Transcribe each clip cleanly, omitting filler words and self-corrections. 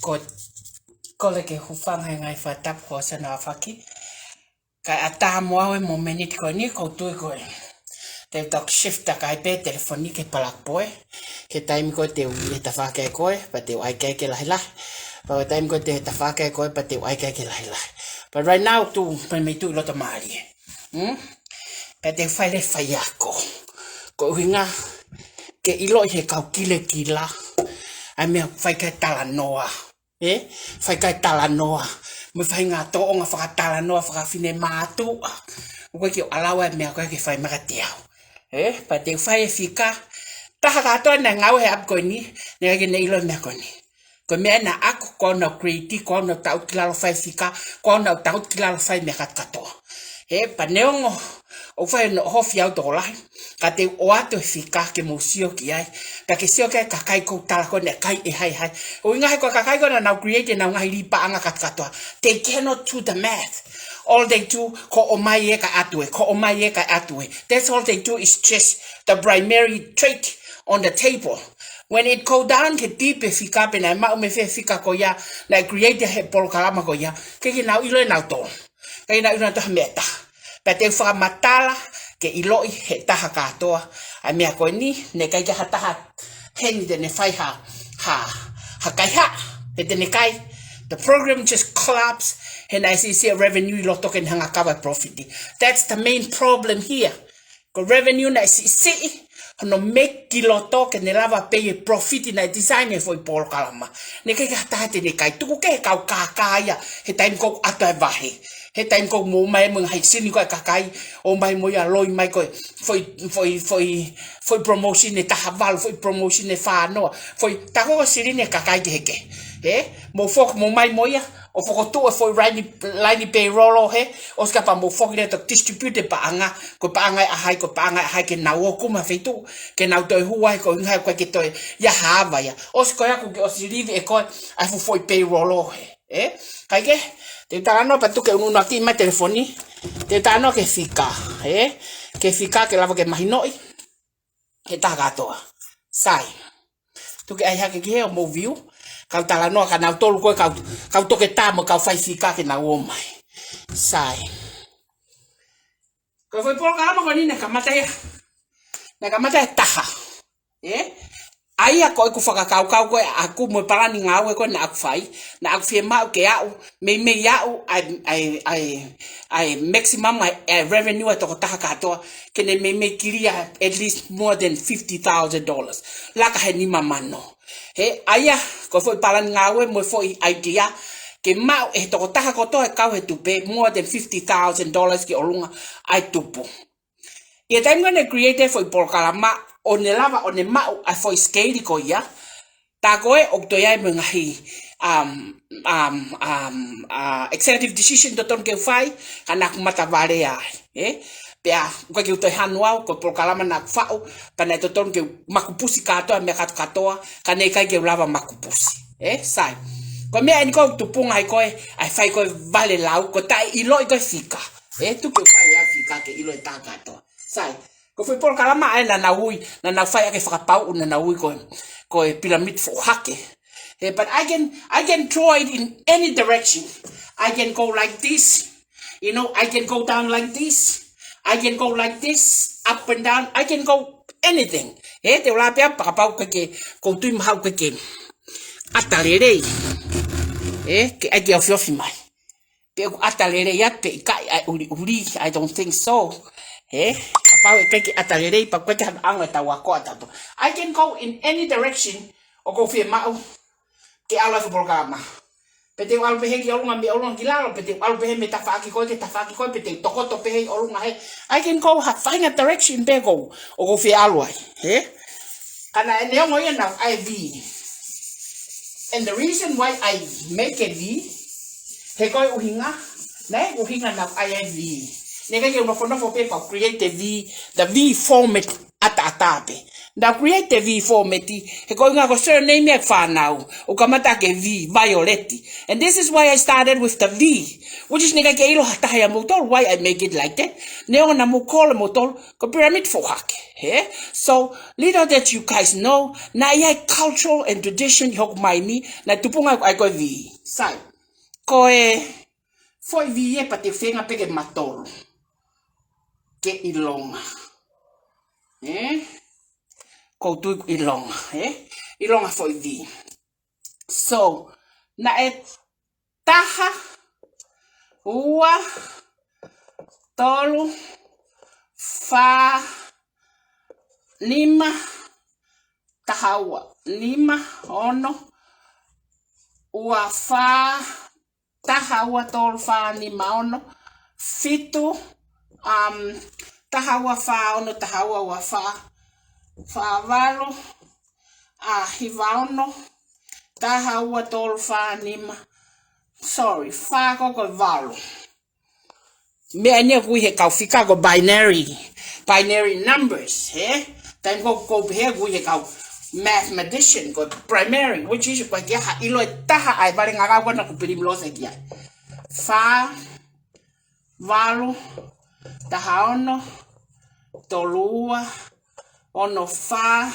ko le ke hufang ngai fatap ko sana faki ka ata mo mo menit ko ni ko tu ko te tok shift ta kai pe telefoni ke palak poe ke time ko te ta fa ke ko pa te ai ke la pa time ko te ta fa ke ko pa te ai ke la but right now tu me tu lo to mali pa te fa le fa yako ko hinga ke ilo he ka kila ai me fa ke tala noa fai kai tala noa me fai nga to nga fa tala noa fa fine matu ko ki alawa me ko ki fai magatia pa te fai fika ta ka to na ngau he ap ko ni ne ke ne ilo me ko ni ko me na ak ko no create ko no ta utila fai fika ko no ta utila fai me ka to pa neongo o fai no hofi au to la ka te o ato fika ke musio ki ai ta ke sio ke kakai ko tala ko ne kai e hai o inga ko kakai ko na create na ngai li pa anga ka to they cannot do the math all they do ko o mai ka atue that's all they do is just the primary trait on the table when it go down ke deep fika pe na ma me fika ko ya na create he pol kalama ko ya ke na ilo na to ke na ilo to meta pa te fa matala ke iloi he taha katoa a mea koe ni ne kai ke hataha heni de ne fai ha kai ha he te ne kai the program just collapsed and I see a revenue lo token hanga cover profit that's the main problem here ko revenue na si no make kilo token ne lava pay profit na design for por kalama ne kai hataha te ne kai tuku ke kau kakaya he time ko ata vahe he time ko mo mai mong hai sini ko kakai o mai mo ya loi mai ko foi promotion ne tahaval foi promotion ne FANAU foi ta ko siri ne kakai ke mo fok mo mai mo ya o foko tu foi line payroll he o ska pa mo fok ne to distribute pa anga ko pa anga hai ke NAUA ku ma feitu ke nau to huai ko ngai ko ke to ya hava ya o ska ya ko siri e ko ai foi payroll he kai ke te tano pa tu ke uno aquí ma telefoni te tano ke fika ke fika ke lava ke mahinoi ke ta gatoa sai tu ke ai ha ke o mo view ka tala no ka na tolu ko ka to ke tamo ka fai fika ke na o mai sai ko foi por kama ko ni na kamata taha ai a ko fakakau ko aku mo parani ngawe ko na akfai na FIEMA'U ke au me au I maximum my revenue to ta ka to ke ne me kiria at least more than $50,000 la ka ni mamano ai a ko foi parani ngawe mo foi idea ke mau to ta ko to ka he tupe more than $50,000 ke olunga ai tupu e time gonna create for por kalama o ne lava o ne mau a foi scale ko ya ta koe o to ya me ngai executive decision to ton ke fai kana mata vale ya pea ko ke to hanua ko por kalama na fau pana to ton ke makupusi ka to me ka katoa kana kai ke lava makupusi sai ko me ani ko tu punga ko ai fai ko vale lau ko tai ilo ko fika tu ke fai ya fika ke ilo ta ka to sai ko foi por kalama ai na na fai ke FAKAPAU na naui ko PILAMITI for hake but I can throw it in any direction. I can go like this, I can go down like this, I can go like this, up and down, I can go anything. Te wala pia pakapau ke ko tu mau ke atalere ke ai of mai pe atalere ya pe kai uri I don't think so. Apa ke atalere pa ko ka anga tawa ko atato. I can go in any direction o ko FIEMA'U ke ala fo programa. Pete wal pe he olunga mi olunga kilalo pete wal pe me tafaki ko pete toko to pe olunga he. I can go find a direction pe go o ko FIEMA'U kana ne ngo ye na IV. And the reason why I make a V he ko uhinga na IV. Nega ke no for paper create the V format atape. Now create the V format he going to surname me FANAU o kamata ke V Vaioleti. And this is why I started with the V, which is nega ke ilo hataya motor why I make it like that. Neo na mo call motor ko pyramid for hake. So little that you guys know, na ia cultural and tradition hok mai mi na tupunga ai ko vi. Sai. Ko foi vi e pate fenga peke matolo. Ke ilonga. Ko tu ilonga, ilonga foi vi. So na taha ua tolu fa lima tahaua lima ono ua fa tahaua tolu fa lima ono fitu tahaua fa ono tahaua ua fa valo hiva ono tahaua tolu fa lima sorry fa koko valo me ane kui he kau fika go binary numbers, then go here we go mathematician go primary which is kwa kia ilo taha ai vale ngaka wana kupirim lose kia fa valo taha ono tolua ono fa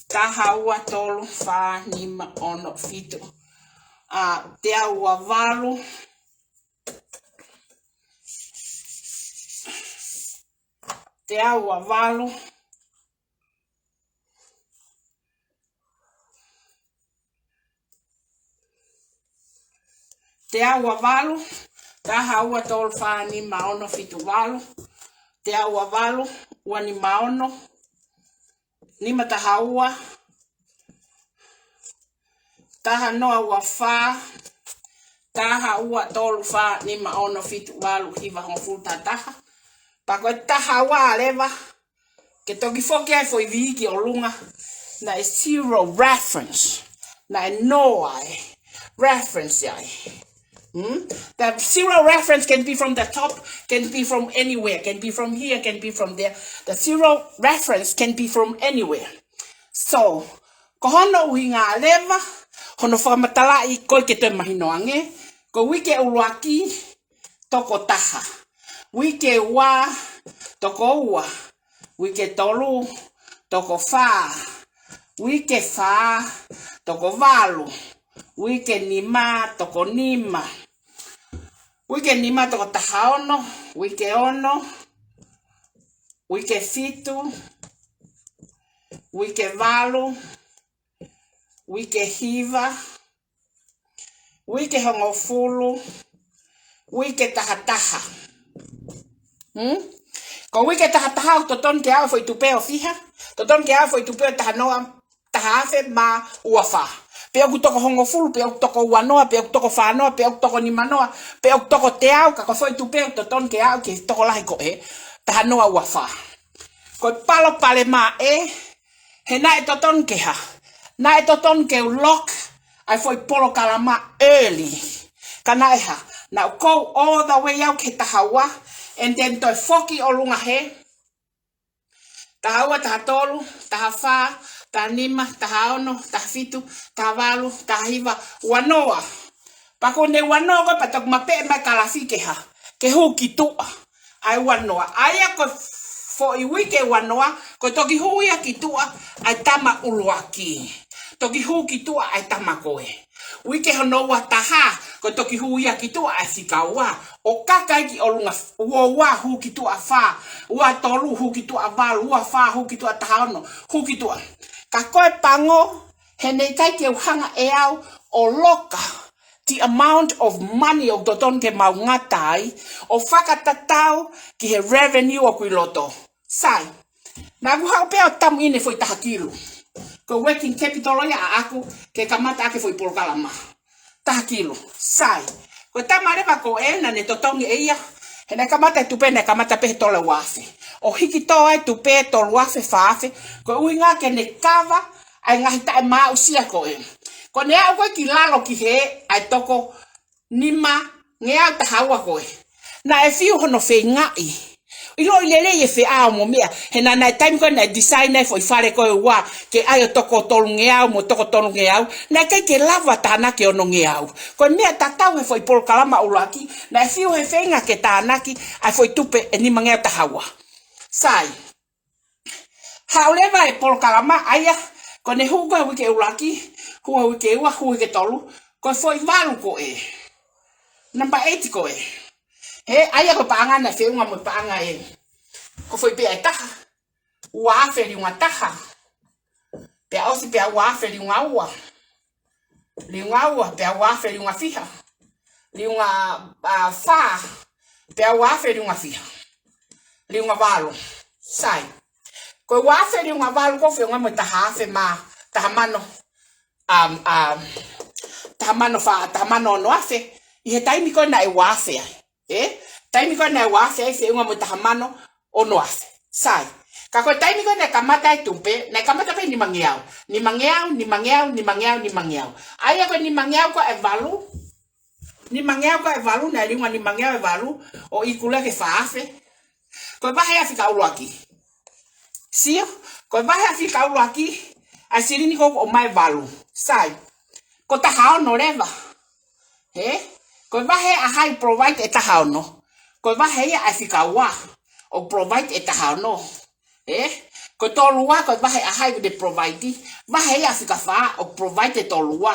taha ua tolu fa lima ono fitu te ua valo te ua valo taha ua tolu fa lima ono fitu valo te ua valo ua lima ono lima taha ua taha noa ua fa taha ua tolu fa lima ono fitu valo hiva honfu taha Pako taha wa leva ke toki foki ai foi viki o lunga na zero reference na NAUA reference ai. The zero reference can be from the top, can be from anywhere, can be from here, can be from there. The zero reference can be from anywhere. So, ko hono uhinga leva, hono whakamatala'i koi ke te mahinoange, ko wike uruaki toko taha. Wike wa toko ua, wike tolu toko fa, wike fa toko valu, wike nima toko nima, wike nima toko taha ono, wike ono, wike fitu, wike valu, wike hiva, wike hongofulu, wike taha taha. Ko wike taha to ton ke au foi tupe o fiha to ton ke au foi tupe taha noa taha afe ma uafa pe o toko hongo fulu pe o toko wanoa pe o toko fanoa pe o toko ni manoa pe o toko te au ka ko foi tupe to ton ke au ke toko lahi ko taha noa uafa ko palo pale ma he na to ton ke ha na to ton ke lock ai foi polo kalama early kana ha now go all the way out ke tahawa and then to foki o lunga he tahaua taha tolu taha fa taha lima taha ono taha fitu taha valu taha hiva wanoa pako ne wanoa ko patok mape ma kalafi ke ha ke hu kitua ai wanoa aya ko fo I wike wanoa ko toki hu ia kitua ai tama uluaki toki hu kitua ai tama koe wike hono wa taha ko toki hu ia kitua ai fikaua o kakai ki olunga wa hu kitua fa wa tolu hu kitua valu wa fa hu kitua tahano hu kitua ka koe pango hene kai ke hanga e au o loka the amount of money of doton ke maungatai o whakatatau ki he revenue o kui loto sai na ku hau peo tamu ine foi taha kilo ko working capital ya aku ke kamata ake foi polkalama taha kilo sai ko tamare ba ko na ne totongi eia hena kamata tupe na kamata pe tola wafe o hiki to ai tupe tol wafe fafe ko uinga ke ne kava ai ngahita ma usia ko ko ne au ko kilalo ki he ai toko nima ngea tahawa ko na fiu hono fe ngai ilo ilele ye FA'AU mo mea hena na time ko na designer foi fare ko wa ke ayo toko tolungea mo toko tolungea na ke lava tana ke ono ngea ko mea tatau he foi pol kalama ulaki na fiu he fenga ke tanaki ai foi tupe ni mangea tahawa sai Hauleva e polkalama aia ko ne huga wike ulaki hua wike ua hua wike tolu ko foi valu ko e number 8 ko e he aia ko paanga na fe unga mo paanga e ko foi pe taha ua fe li unga taha pe osi pe ua fe li unga ua pe ua fe li unga fiha li unga fa pe ua fe li unga fiha li unga valu sai ko wafe li unga valu ko fe unga mo taha fe ma tahamano tahamano fa tahamano no afe I he taimi ko na e wafe taimi ko na e wafe fe unga mo tahamano o no afe sai ka ko taimi ko na kamata tupe na kamata pe ni mangiao aya ko ni mangiao ko e valu na li unga ni mangiao e valu o ikula ke fa afe ko ba he afika uloaki Sio, ko vai afika ulo aqui, asirini ko o mai valu, sai. Ko ta no leva. Ko vai a hai provide eta no. Ko vai a afika wa o provide eta no. Ko tolua ko vai a hai de provide, vai a afika fa o provide tolua.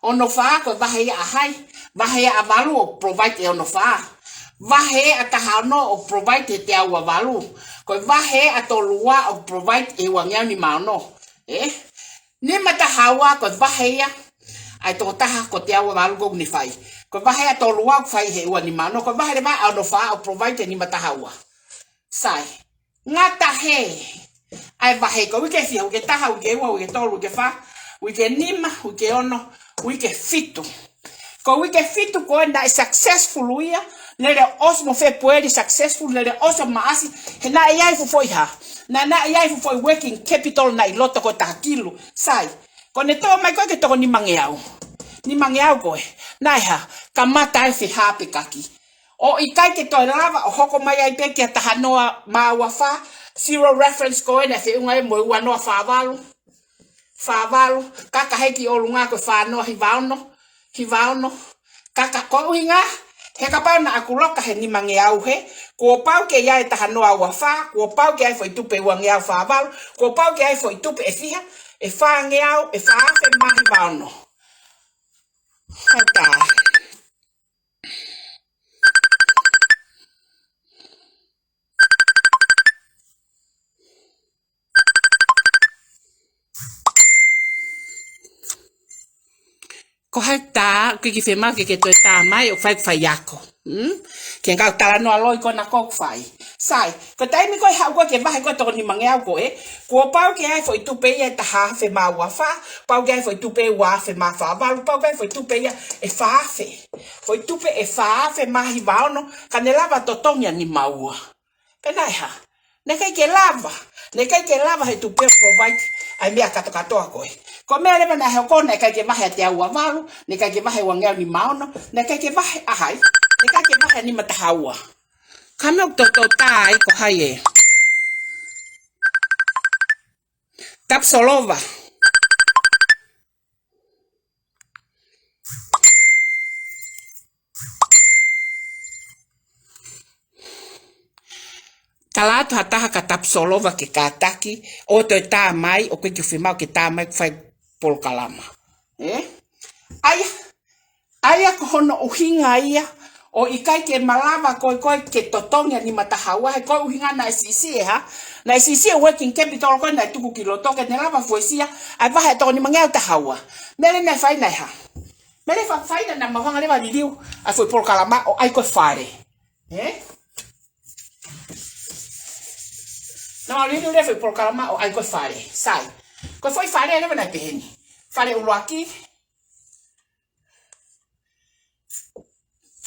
Ono fa ko vai a hai, vai a valu o provide ono fa. Vai a tahano o provide te awa valu. Ko vahe atolua o provide e wangea ni mano. Ni matahawa ko vahe ya ai to taha ko te awa valu go ni fai. Ko vahe atolua fai he wa ni mano ko vahe ba ono fa o provide ni matahawa. Sai. Ngata he. Ai vahe ko wike fi o ke taha o ke wa o ke tolu ke fa, o ke nima, o ke ono, o ke fitu. Ko wike fitu ko enda successful uia. Nere osmo fe puede successful nere oso maasi na ia foi ha na ia foi working capital na iloto ko takilo sai koneto mai ko ke to ni mangeau ko na ha kamata fe happy kaki o ikai ke to lava o hoko mai ai pe ke tahanoa ma wafa zero reference ko na fe unga mo wa no fa valu kaka heki o lunga ko fa no hivauno kaka ko inga he kapau na akuloka he ni mangeau he ko pau ke ia e tahanoa wafa ko pau ke ai foi tupe wangeau fa val ko pau ke ai foi tupe e fiha e fa ngeau e fa fe mahi vauno hata ko hata ki fe ma ke to ta mai o fai yako ke nga tala no aloi ko na ko fai sai ko tai mi ko ha ko ke vai ko to ni mangeau ko ko pau ke ai foi tupe e ta ha fe ma wa fa pau ke ai foi tupe wa fe ma fa va pau ke foi tupe e fa fe foi tupe e fa fe ma hi va no kanela va to tongia ni maua penai ha ne kai ke lava he tupe provide ai mea katoa ko ko me le na he ko ne kai ke vai te aua valu ne kai ke vai wangea ni maono ne kai ke vai ahai ne kai ke vai ni matahaua kame o to tai ko hai Tapsolova Talato hataha ka Tapsolova ke kataki o to ta mai o ke FIEMA'U ke ta mai fai polkalama aya ko hono uhinga ia o ikai ke malava ko ke totonga ni matahawa ko uhinga na sisi na sisi working capital ko na tuku kiloto ke lava foisia ai va to ni mangea tahawa mele na fai na ha mele fa fai na mavanga leva diu a foi polkalama o ai ko fare no liu le foi polkalama o ai ko fare sai ko foi fare leva na peheni fare ulo aqui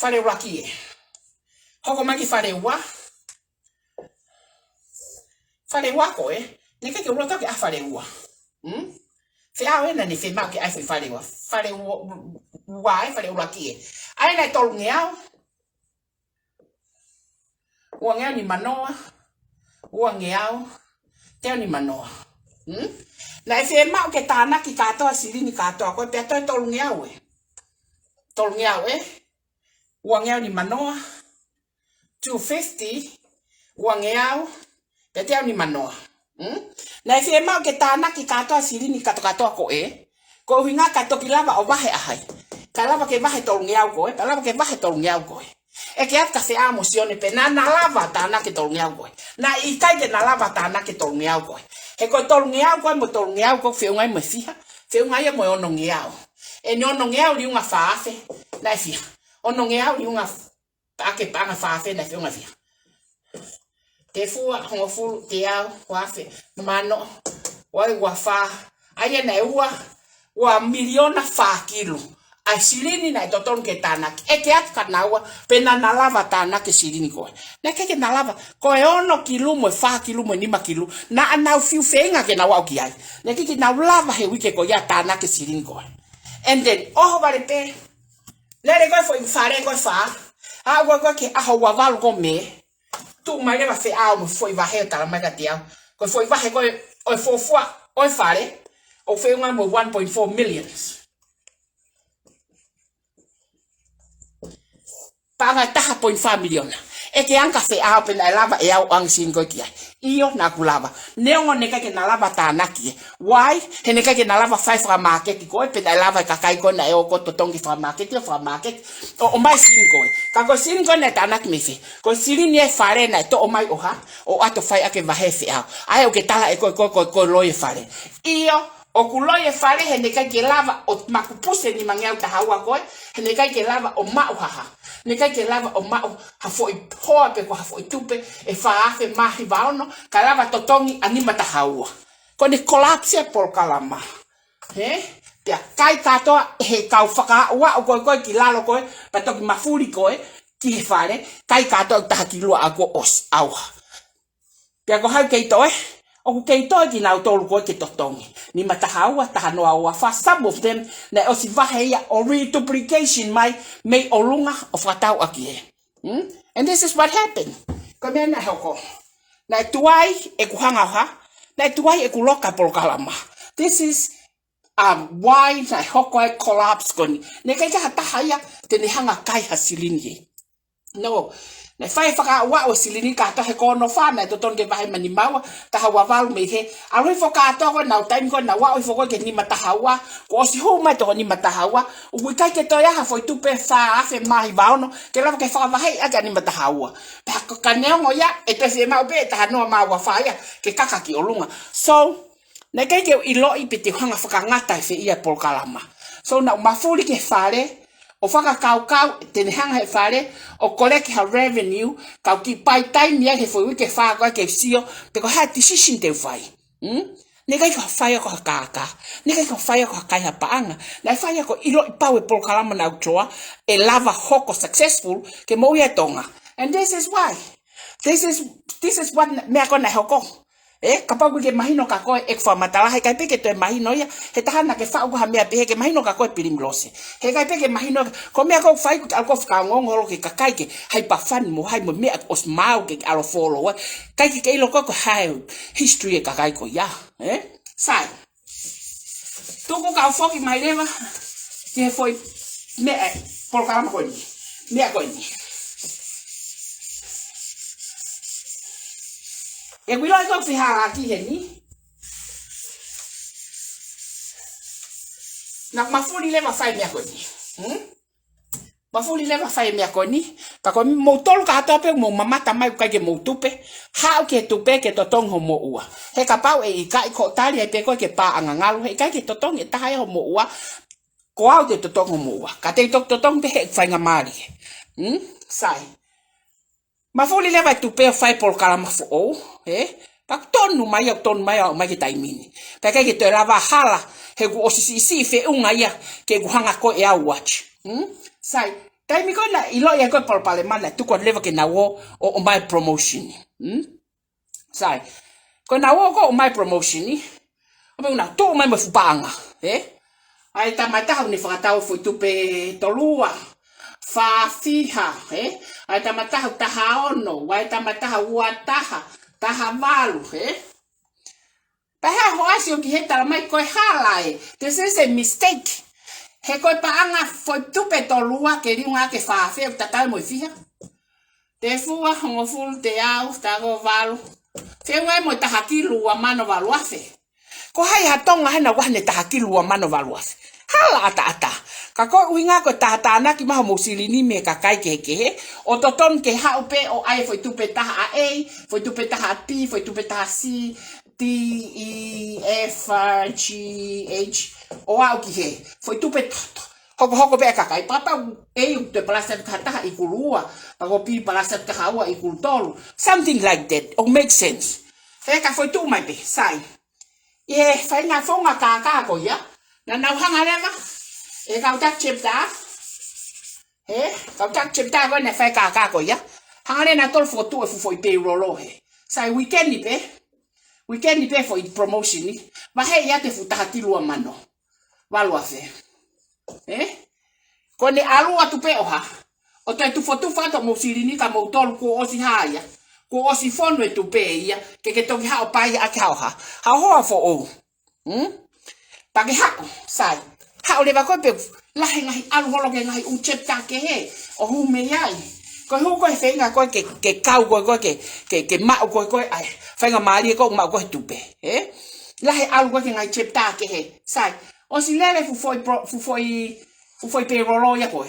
fare uaki hoko maki fare wa ko ne ke ulo ka a fare wa fe a na ne FIEMA'U ke ai foi fare wa fare uaki ai na tolngeau uangea ni manoa uangeau te ni manoa na FIEMA'U ke tana ki katoa silini katoa ko pe to tolngeau uangea ni manoa 250 uangeau pe te ni manoa Na FIEMA'U ke tānaki katoa sirini katoa ko e. Ko hinga katoki lava o wahe ahai. Ka lava ke wahe tolungiau koe. Ka lava ke wahe tolungiau koe. E ke atka FANAU sione pe na lava tānaki tolungiau koe. Na ikai ke na lava tānaki tolungiau koe. He koe tolungiau koe mo tolungiau koe whiungai mo fiha. Whiungai mo ono ngiau. E ni ono ngiau li unga whaafe na fiha. Ono ngiau li unga ake panga whaafe na whiunga fiha. Te fua hongo fulu te au wafe mano wai wafa aya na ua wa miliona fa kilo ai sirini na toton ke tanaki e ke atka naua pena na lava tanaki sirini ko na ke na lava ko e ono kilo mo fa kilo mo nima kilo na na fiu fenga ke na wa ki ai na ke na lava he wike ko ya tanaki sirini ko and then oh vale pe le go fo fare go fa a go ke a ho wa val go me tu mai leva FANAU mo foi varre tala mai gatia ko foi varre ko o fofua o fare o fe un mo 1.4 million paga taha 0.5 million e ke anka FANAU pe na lava e au ang sin ko kia io na kulava neongo neka ke na lava tanaki why he neka ke na lava 5 fra market ko pe na lava ka kai ko na e o ko to tongi fra market o mai sin ko ka ko sin ko na tanaki me fe ko sirini e fare na to o mai oha o ato fai ake vahe FANAU ai o ke tala e ko loye fare io o kuloye fare he neka ke lava o makupuse ni mangeu ta hawa ko he neka ke lava o mau haha neka ke lava o mau ha foi hoa pe ko ha foi tupe e faafe mahi vaono ka lava totongi anima ta hawa ko ni collapse por kalama pia kai katoa he kau FAKA'OFA o ko ki lalo ko pa to ki mafuri ko ki fare kai katoa ta ki lua ako os au pia ko ha ke to o ke to ki na to ko ke totongi ni mata hawa ta no awa fa some of them na o si vaheia o reduplication mai me olunga o fatau aki and this is what happened ko me na hoko na tuai e ku hanga ha na tuai e ku loka por kalama this is why na hoko e collapse koni ne ka ta haya te ni hanga kai hasilingi no na fai FAKA'OFA o silini ka to he ko no fa na to ton ke vai mani mawa ta hawa valu me he a ri foka to ko na time ko na wa o foko ke ni mata hawa ko si ho mai to ni mata hawa u ka ke to ya ha foi tu pe fa afe mai vaono ke la ke fa va he aga ni mata hawa pa ko ka ne ngo ya e te FIEMA'U be ta no ma wa fa ya ke kaka ki olunga so na ke i lo i pete hanga whakangata e ia por kalama so na mafuri ke fare o whakakau te hanga he whare, o collect ha revenue, kau ki pai time ia he foi ke whaka ke sio, pe ko ha decision te whai. Ne kai ko whai ko kaka, ne kai ko whai ko kai ha paanga, na whai ko ilo i pau e por kalama na utoa, e lava hoko successful, ke mo ia tonga. And this is why. This is what me ako na hoko. Kapag ke mahino ka ko ek fa matala he kai peke to mahino ya he tahana ke fa ha me pe ke mahino ka ko pilimlose he kai peke mahino ko me ko fai ko alko ka ngongolo ke kai ke hai pa fan mo hai mo me os mau ke alo follow kai ke ilo ko hai history ka kai ko ya sai tu ko ka foki mai leva ke foi me por kalama ko ni me ko ni e wilo ko fi ha aki he ni na mafuli leva fai me ko ni mafuli leva fai me ko ni pa ko mo tol ka to pe mo mamata mai ka ke mo tupe ha ke tupe ke to tong ho mo ua he ka pau e ka ko tali e pe ko ke pa anga ngalu he ka ke to tong e ta ho mo ua ko au te to tong ho mo ua ka te to tong pe he fai ngamari sai mafuli leva tupe fai por kalama fo pak tonu mai o mai tai mini pa ke to lava hala he ku osisi fe unga ia ke ku hanga ko e watch sai tai mi ko na ilo ya ko por palemana tu ko leva ke na wo o mai promotion sai ko na wo ko mai promotion ni o una to mai mo fupanga ai ta mata ni fakatau fu tupe tolua fa fiha ai ta mata ta HONO wai ta mata wa taha valu pa ha ho asio ki heta mai ko halai this is a mistake he ko pa anga foi tupe tolua ke ri nga ke fa fe ta tal mo fiha te fua ngo ful te au ta go valu Whenga mo tahaki lua mano valuafe. Ko hai hatonga hena wahne tahaki lua mano valuafe. Hala ata. Ka ko winga ko tatana ki maho mosilini me ka kai ke. O toton ke haupe o ai foi tupe taha A, foi tupe taha P, foi tupe taha C, D, E, F, G, H. O au ki he. Foi tupe hoko be ka kai papa e te palasa ka taha ikulua. Pako pi palasa ka hawa ikultolu. Something like that. It makes sense. Ka foi tu mai be sai. Fai nga fonga ka ko ya. Na nau hanga leva. Kau tak chip ta. Kau tak chip ta ko na fai ka ko ya. Hanga le na tol foto e foi payroll he. Sai weekend ni pe. Weekend ni pe foi promotion ni. Ba he ya te futa tilua mano. Valua fe. Ko ne alu atu pe oha. O te tu foto fato mo silini ka mo tol ko osi haya. Ko osi fono e tu pe ia ke toki ha o pai a ka oha. Ha ho fo o. Pagi hako sai. Ha o le ba ko pe la ngai alu holo ke ngai un chepta ke he. O hu me yai. Ko hu ko fe nga ko ke kau ko ke ma ko ai. Fa nga mali ko ma ko tu pe. La alu ko ke ngai chepta ke he. Sai. O si lele fu foi payroll ya ko.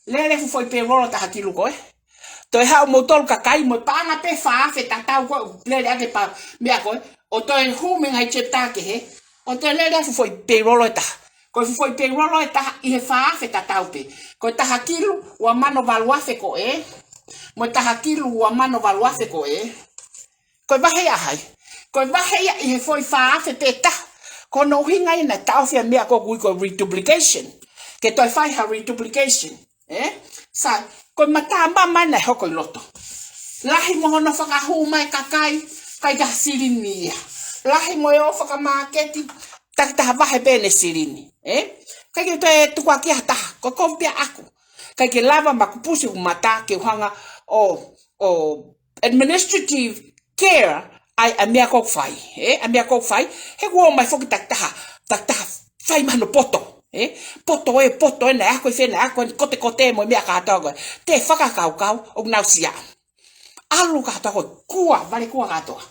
Lele fu foi payroll ta hakilu ko. Toi ha mo tol ka kai mo pa nga pe fa fe ta ta ko lele ake pa me ko. O toi hu me ngai chepta ke he. O te lele fu foi payroll ta. Ko fu foi payroll ta I he fa fe ta ta pe. Ko ta hakilu wa mano valua fe ko Mo ta hakilu wa mano valua fe ko Ko ba he ya hai. Ko ba he ya I he foi fa fe pe ta. Ko no hinga ina taufia mea ko reduplication. Ke toi fai ha reduplication. Sa, ko mata mama na hoko I loto. Lahi mo hono whakahuma kakai, kai ka sirini ia. Lahi mo o whakamaketi, tak wahe bene sirini. Kai ke toi tukua ki hata, ko kompia aku. Kai ke lava makupusi umata ke hanga o administrative care. Ai a mea kok fai, a mea kok fai, he ko mai foki tak fai mano poto, poto na ako fe na ako kote mo mea ka ta ko. Te faka kau o nausia. Alu ka ta ko kua, vale kua ka to.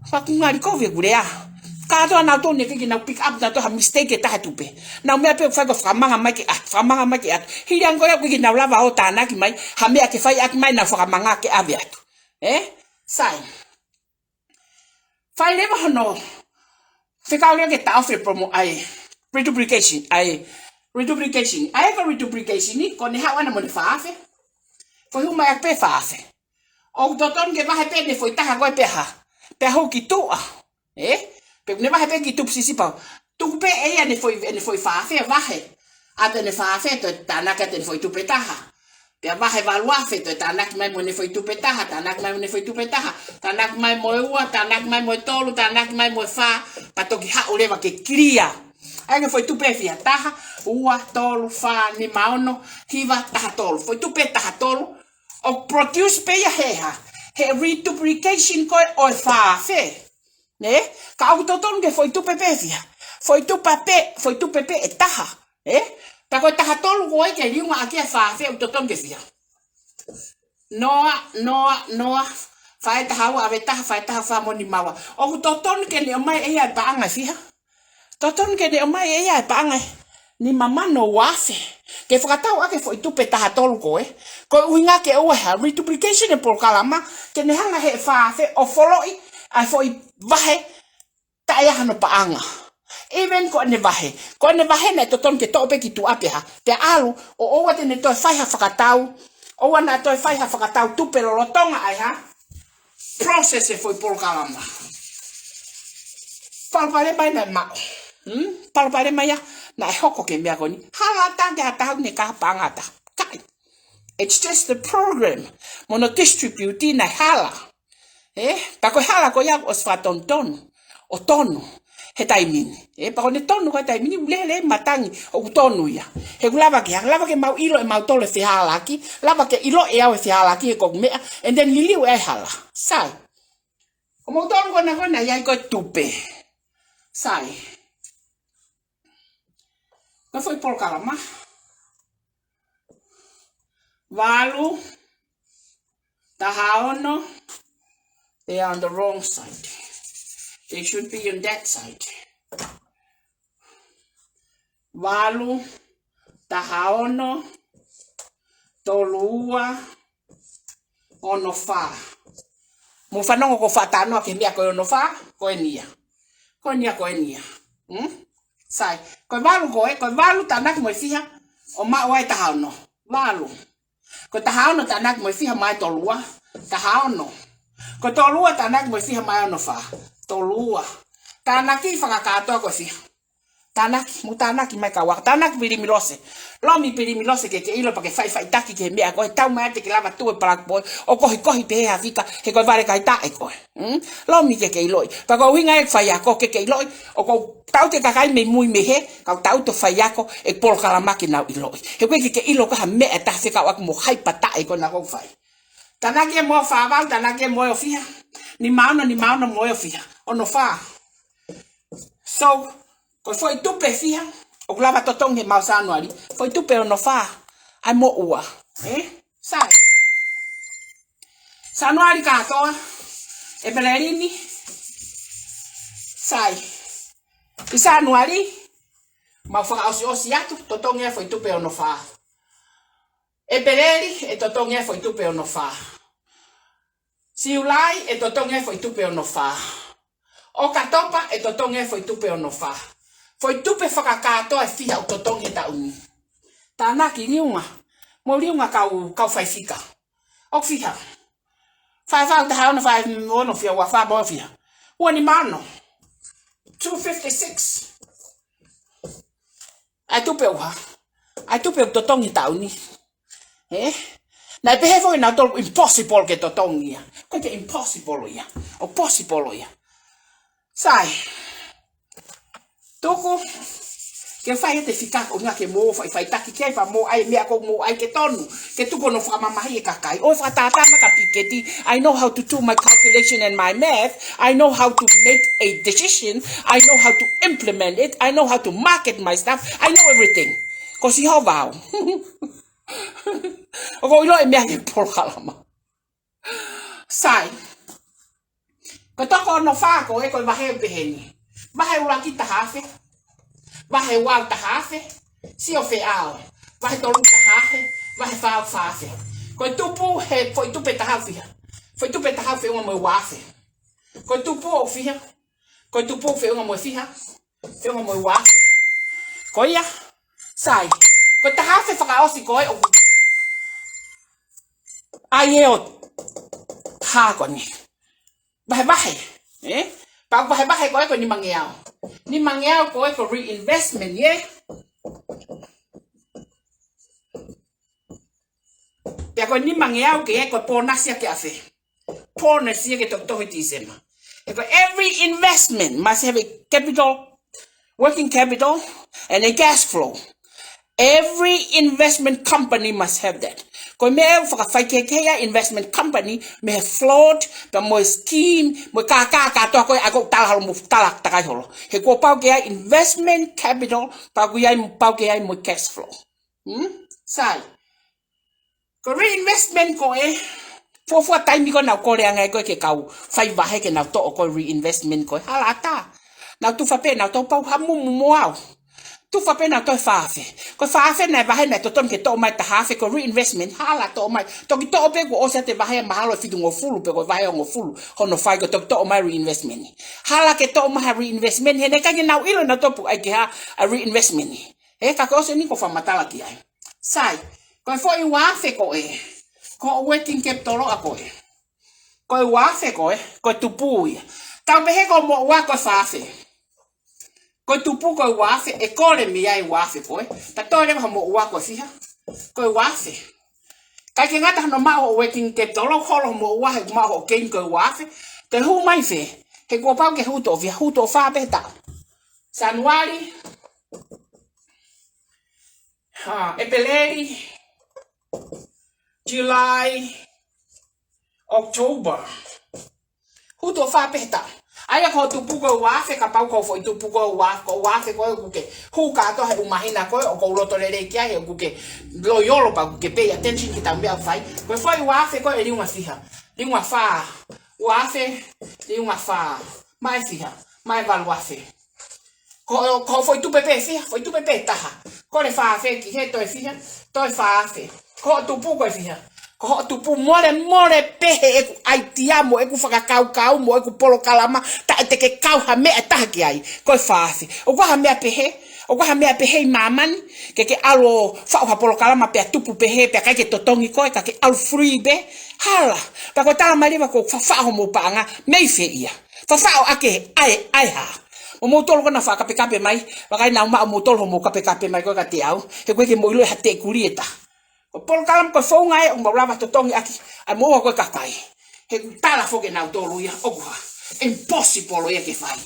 Fa ngari ko ve gurea. Ka to na to ne ke na pick up na to ha mistake ta tupe. Na mea pe fa ko famanga mai ke at. Hilang ko ya ko na lava o ta na ki mai, ha mea ke fai ak mai na famanga ke aviat. Sai. Fai leva hono. Fica olha que tá ofe promo ai reduplication ai reduplication. Ai ka reduplication ni ko ne ha wana mo ne faafe. Foi uma ya pe faafe. O doton ke va pe ne foi ta go pe ha. Pe ho ki tu Pe ne va pe ki tu sisi pa. Tu pe e ne foi faafe va he. Ate ne faafe to tana ka te foi tu pe ta ha. Pea vahe valua fe to tanak mai mo ne foi tupe taha, tanak mai mo ne foi tupe taha, tanak mai mo ua, tanak mai mo tolu, tanak mai mo fa, patoki ha o leva ke cria. Ai que foi tupe fia taha, ua, tolu, fa, ni maono, hiva, taha tolu. Foi tupe taha tolu, o produce pe ya heha. He reduplication ko o fa fe. Ne? Ka au toton ke foi tupe pe fia. Foi tupe pe e taha. Ta ko taha tolu ko ke liunga aki fa fe o toton ke fia. Noa. Fai taha wa ave taha fai taha fa moni mawa. O toton ke le mai e ba anga fia. Toton ke le mai e ba anga. Ni mama no wafe. Ke whakatau ake foi tupe taha tolu ko Ko uinga ke ua ha reduplication e por kalama. Ke ne hanga he fa fe o foloi. Ai foi vahe ta ia hano pa anga. Even ko ne vahe na toton ke tope ki tu ape ha te alu o te ne to fai ha whakatau o na to fai ha whakatau tupe lolotonga ai ha process e foi por kalama palpare mai na ma palpare mai na hoko ke mea koni hala ta ke ne ka pangata kai it's just the program mono distribute na hala ta ko hala ko ya os fatonton o tono he taimini pa ko ne tonu ko taimini le matangi o tonu ya he lava ke mau ilo e mau tole fi halaki lava ke ilo e au fi halaki ko me and then liliu e hala sai o mau tonu ko na ya ko tupe sai ko foi por kalama valu taha ono They are on the wrong side. They should be on that side. Walu, tahaono, tolua, ono fa. Mo whanongo ko whatanoa ke mea koe ono fa, koe nia. Koe nia, koe nia. Sai, koe walu tanak mo fiha, o ma oai tahaono. Walu. Koe tahaono tanak mo fiha mai tolua, tahaono. Koe tolua tanak mo fiha mai ono fa, tolua. Tanaki whakakatoa koe fiha. Tanaki, mu tanaki mai ka waka. Tanaki pirimilose. Lomi pirimilose ke ilo pa ke whai taki ke mea koe. Tau mai te ke lava tue palak boi. O kohi pe hea fika. He koe vare kai tae koe. Lomi ke iloi. Pa koe winga e whai ako ke iloi. O koe tau te kakai me mui me he. Kau tau te whai ako e polo kalamaki nau iloi. He koe ke ilo kaha mea ta whika wak mo hai pa tae koe na koe whai. Tanaki e moa whawau, tanaki e moa o fiha. Ni mauna moa o fiha. Ono wha. So, koe foi tupe fiha, o lava totong he mau sanuari, foi tupe ono wha, ai mo ua, sai. Sanuari katoa, e pelerini, sai. I sanuari, mau whakaosi atu, totong e foi tupe ono wha. E peleri, e totong e foi tupe ono wha. Siulai, e totong e foi tupe ono wha. O katopa, e totong e foi tupe ono wha. Foi tupe whakakatoa e whiha o totongi tauni. Tānaki riunga. Mo riunga kau whai whika. O whiha. Whai whau te haona whai ono whia wa wha mo whiha. Ua ni mano. 256. Ai tupe uha. Ai tupe o totongi tauni. Nai pehe foi na tolu impossible ke totongi ia. Koe te impossible ia. O possible ia. Sai. Toko ke fai te fika o nga ke mo fai taki ke fa mo ai me ko mo ai ke tonu ke tuko no fa mama hi kakai o fa tata na ka piketi. I know how to do my calculation and my math. I know how to make a decision. I know how to implement it. I know how to market my stuff. I know everything. Ko SIHOVA. O ko ilo e me ke por kalama. Sai. Ko toko no fa ko e ko va he beheni. Vahe ulaki tahafe, vahe wau tahafe, si o FANAU, vahe tolu tahafe, vahe FAUFAUA. Koe tupu he foi tupe tahafe, foi tupe tahafe uma mo wafe. Koe tupu o fiha, koe tupu fe uma mo fiha, fe uma mo wafe. Koe ia, sai, koe tahafe whakaosi koe o ai e o HAKO ni. Vahe, Pag bahay ko ni mangyao. Ni mangyao ko reinvestment ye. Ya ko ni mangyao ke ko ponasia ke afe. Ponasia ke to hitisema. Every investment must have a capital, working capital, and a cash flow. Every investment company must have that. Ko me whakawhaikekea investment company me have flawed pa mo scheme mo ka to ko ako tala mo tala takai holo. He ko pau ke investment capital pa ku ai pau ke ai mo cash flow. Sai. Ko reinvestment ko fo time ko na ko le anga ko ke kau fai bahe ke na to ko reinvestment ko halata. Na tu fa pe na to pau hamu mo au. Tu fa pena to faafe. Ko faafe na bahe na to tom ke to mai ta hafe ko reinvestment hala to mai. To ki to pe ko o se te bahe mahalo fitu ngo fulu pe ko bahe ngo fulu. Hono fai ko to mai reinvestment. Hala ke to mai reinvestment he ne ka na ilo na to pu ai ke ha a reinvestment. Ka ko se ni ko fa matala ki ai. Sai. Ko fo I wafe ko ko working capital ako Ko wafe ko tupu'i. Ka be he ko mo wa ko faafe. Ko tupu ko wafe e kore mi ai wafe ko ta tore mo wa ko fiha ko wafe ka ke ngata no ma o working capital lo holo mo wa he ma o ken ko wafe te hu mai fe he ko pa ke hu to fa beta Januari e peleri July October hu to fa beta ai ko tupu ko wafe ka pau ko foi tupu ko wafe ko ke hu ka to he umahina ko o ko loto le kia he ku ke lo yolo pa ke pay attention ki tambe a fai ko foi wafe ko eri uma fiha li uma fa Wafe, liunga fa. Mai fiha, mai valuafe. Ko foi tu pepe fiha, foi tu pepe taha. Ko le fa fe ki he toi fiha, toi fa fe. Ko tu pu ko fiha. Ko tu pu more pehe e ku aitiamo e ku fakakau mo e ku polo kalama ta te ke kau ha me taha ki ai. Ko fa fe. O kwa ha me pehe. O kwa mea pehe mamani ke alo fa'u ha polo kalama pe tupu pehe pe ka ke totongi ko ka ke al free be hala pa ko tala mali ko fa'u mo panga me fe ia fa'u ake ai ha o mo tolo na fa ka pe mai wa kai na ma mo tolo mo ka pe mai ko ka te au he ko ke mo ilo ha te kurieta o polo kalama ko fo ngai o mo lava totongi aki ai mo ko ka kai he tala fo ke na tolo ia o kwa impossible ia ke fai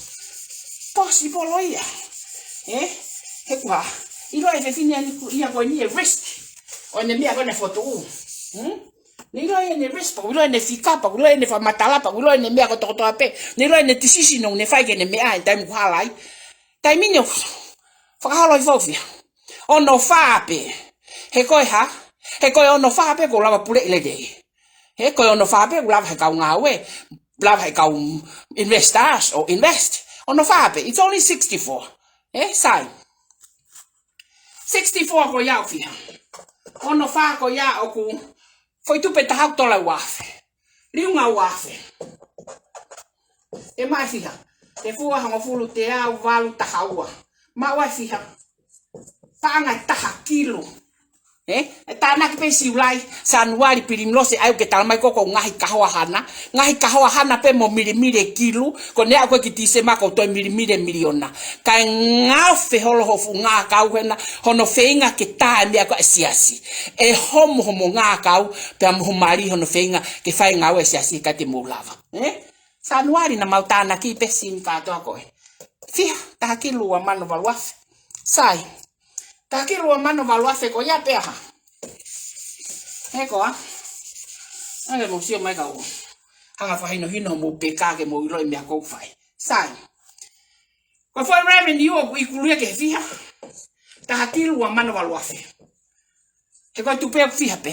possible ia Hekwa, ilo e fefini ia ko ni risk. O ne mia ko ne foto u. Ni ilo e ne risk, ilo e ne fikapa, ilo e ne fa matalapa, ilo e ne mia ko to ape. Ni ilo e ne tisisi no ne fai ke ne mea en time halai. Time ni fa halai fofia. Ono fape. Hekoi ha. Hekoi ono fape ko lava pule ile dei. Hekoi ono fape ko lava ka ngawe. Lava ka investors or invest. Ono fape. It's only 64. Sai. 64 ko ya fia. Ono fa ko ya oku. Foi tu peta hak tola wafe. Liunga wafe. E mai fia. Te fua hanga fulu te au valu tahaua. Ma wa fia. Panga taha kilo. Ta na ke si ulai sanuari pirimlose ai ke talmai ko ngahi kahoa hana pe mo milimile kilo ko ne ako ki tise ma ko to milimile miliona ka ngafe holo hofu nga ka hena hono feinga ke ta me ako siasi e homo nga ka pe mo mari hono feinga ke fai nga siasi ka te mulava sanuari na mautana ki pe sin ka to ko fia ta kilo wa mano valwaf sai Takiro mano valuafe ko ya peha. Eko a. Ane mo sio mai ka o. Hanga fa hino mo peka ke mo ilo me ko fai. Sai. Ko foi revenue o ikuluya ke fiha. Takiro mano valuafe. Eko tu pe fiha pe.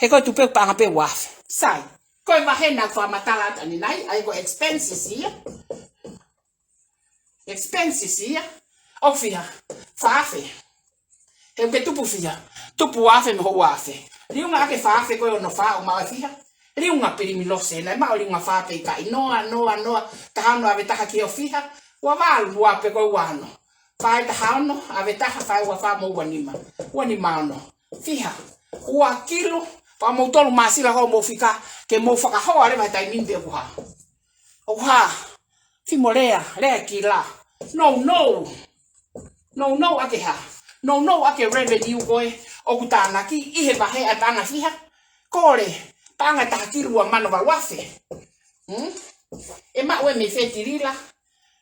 Eko tu pe pa pe waf. Sai. Ko va hena fa matala ani nai ai go expenses here. Expenses here. O fiha. Fafe. E que tu pufia, tu puafe me hoafe. Liunga ke fafe ko no fa o ma fia. Liunga perimilose na ma liunga fa pe kai noa ta hano ave ta ki ofia. Wa val wa pe ko wano. Fa ta hano ave ta fa wa fa mo wanima no. Fia. Wa kilo pa mo tolu masila ho mo fika ke mo faka ho ale mai tai min be wa. O ha. Fi molea, le kila. No ake ha. No ake revenue koe o kutana ki ihe bahe atanga fiha kore panga takirua mano valwafe e ma we me fe tilila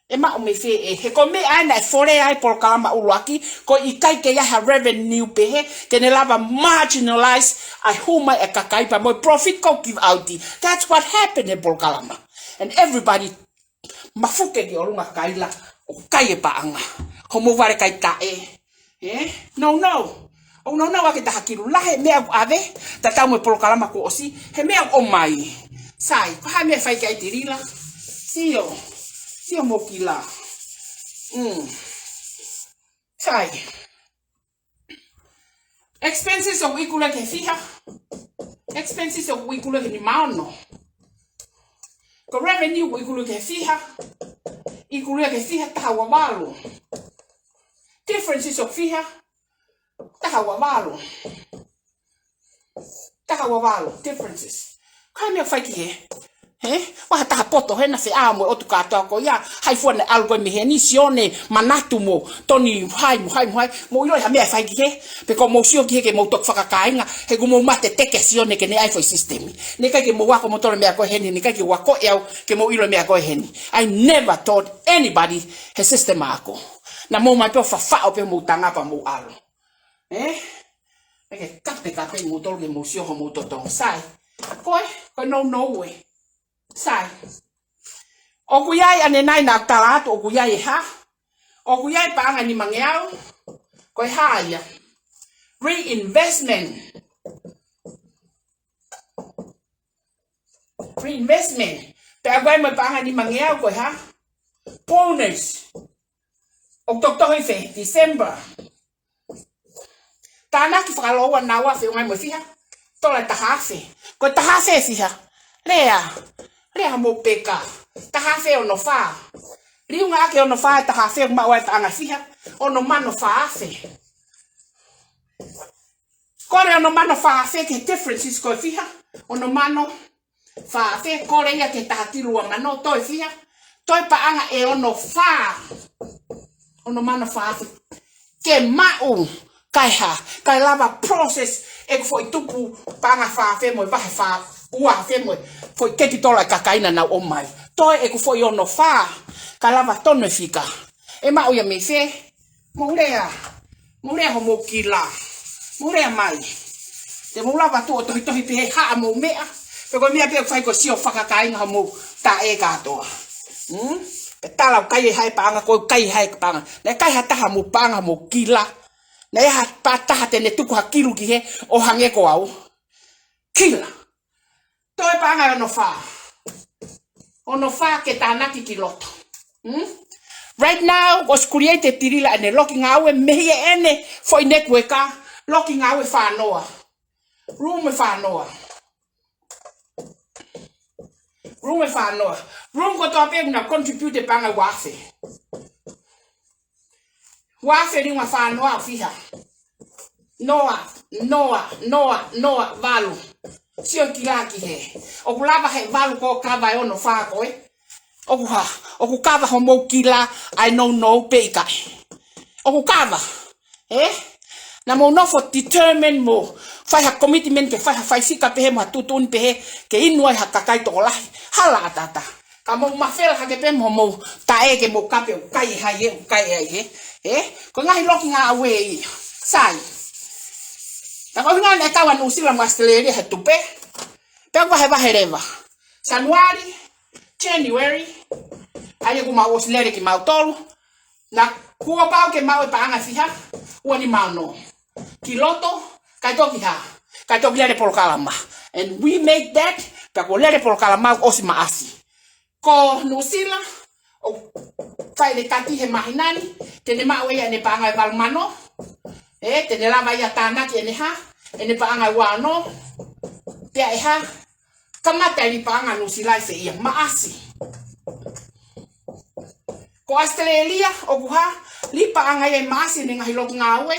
e ma o me fe he ko me ana fore ai por kalama uruaki ko ikai ke ya ha revenue pehe ke ne lava marginalize ai huma e kakai pa mo profit ko give out. That's what happened in por kalama and everybody mafuke di olunga kaila o kai pa anga homo vare kai tae. No. O no ake tahakiru lahe mea ave ta tau me polo kalama ko osi he mea o mai sai ko ha mea fai kai tirila sio mokila sai expenses of ikula ke fiha expenses of ikula ke ni mano ko revenue ikula ke fiha ta walo differences of fiha tahawavalo differences kame faki wa ta poto hena se amo o tuka to ko ya hai fone algo mi heni sione manatumo toni hai mo ilo ha me faki pe ko mo sio ke mo tok faka kainga he go mo mate teke sione ke ne ifo system ne ka ke mo wa ko mo tole me ko heni ne ka ke wa ko ya ke mo ilo me ko heni. I never thought anybody he system ako na mo mai pe fa o pe mo tanga pa mo alo ke kape mo tol ke mo sio mo to sai ko no way sai o kuyai ane nai na tala o kuyai ha o kuyai pa ngani mangeau ko haya reinvestment Pe agora me paga ni mangia ko ha. Bonus. Oktober fe December. Tana ki whakaloa naua fe ngai mo fiha. Tola tahafe. Ko tahafe fiha. Lea mo peka. Tahafe ono fa. Riunga ake ono fa tahafe ma wa tanga fiha. Ono mano fa afe. Kore ono mano fa afe ke differences ko fiha. Ono mano fa afe kore ia ke tahatilua mano toi fiha. Toi paanga e ono fa. Ono mano fa afe. Ke mau. Kai lava process e foi tupu panga fa fe mo ba fa ua fe mo foi ke tola kakaina na o mai to e ku foi ono fa ka lava tono fika e ma o ya me fe mo lea ho mo kila mo lea mai te mo lava to pe ha mo mea pe ko mea pe fai ko sio fakakaina mo ta e ka to tala kai hai panga ko kai hai panga le kai hata mo panga mo kila na ya pata tene tuku hakilu ki he o hange ko au kila toi panga ono fa ke tanaki kiloto right now was created Tilila and looking awe mehe ene for network looking awe FANAU room FANAU room ko to pe na contribute panga wafe ni FANAU fiha Noa valu sio kilaki he okulava he valu ko kava ono fa ko okukava homo kila I no peka okukava na mo no for determine mo fa ha commitment ke fa sika pe mo tutun pe ke inua hakakai to la hala tata kamo mafel ha ke pe mo tae ke mo kape kai hai ko ngai looking away sai na ko ngane kawan usila mo Australia he tupe pe ko ha LEVA January aye ko ma Australia ki ma tolu na ko pa ke ma pa anga fiha woni ma no kiloto ka to le por kalama and we make that pa ko le por kalama osima asi ko nusila o fai de kati he mahinani tene ma we ne pa anga valmano tene lava ya tana ki ene pa anga wano te ha kamata ni pa anga nusila se ia maasi ko Australia o buha li pa anga ye maasi ni ngai lok ngawe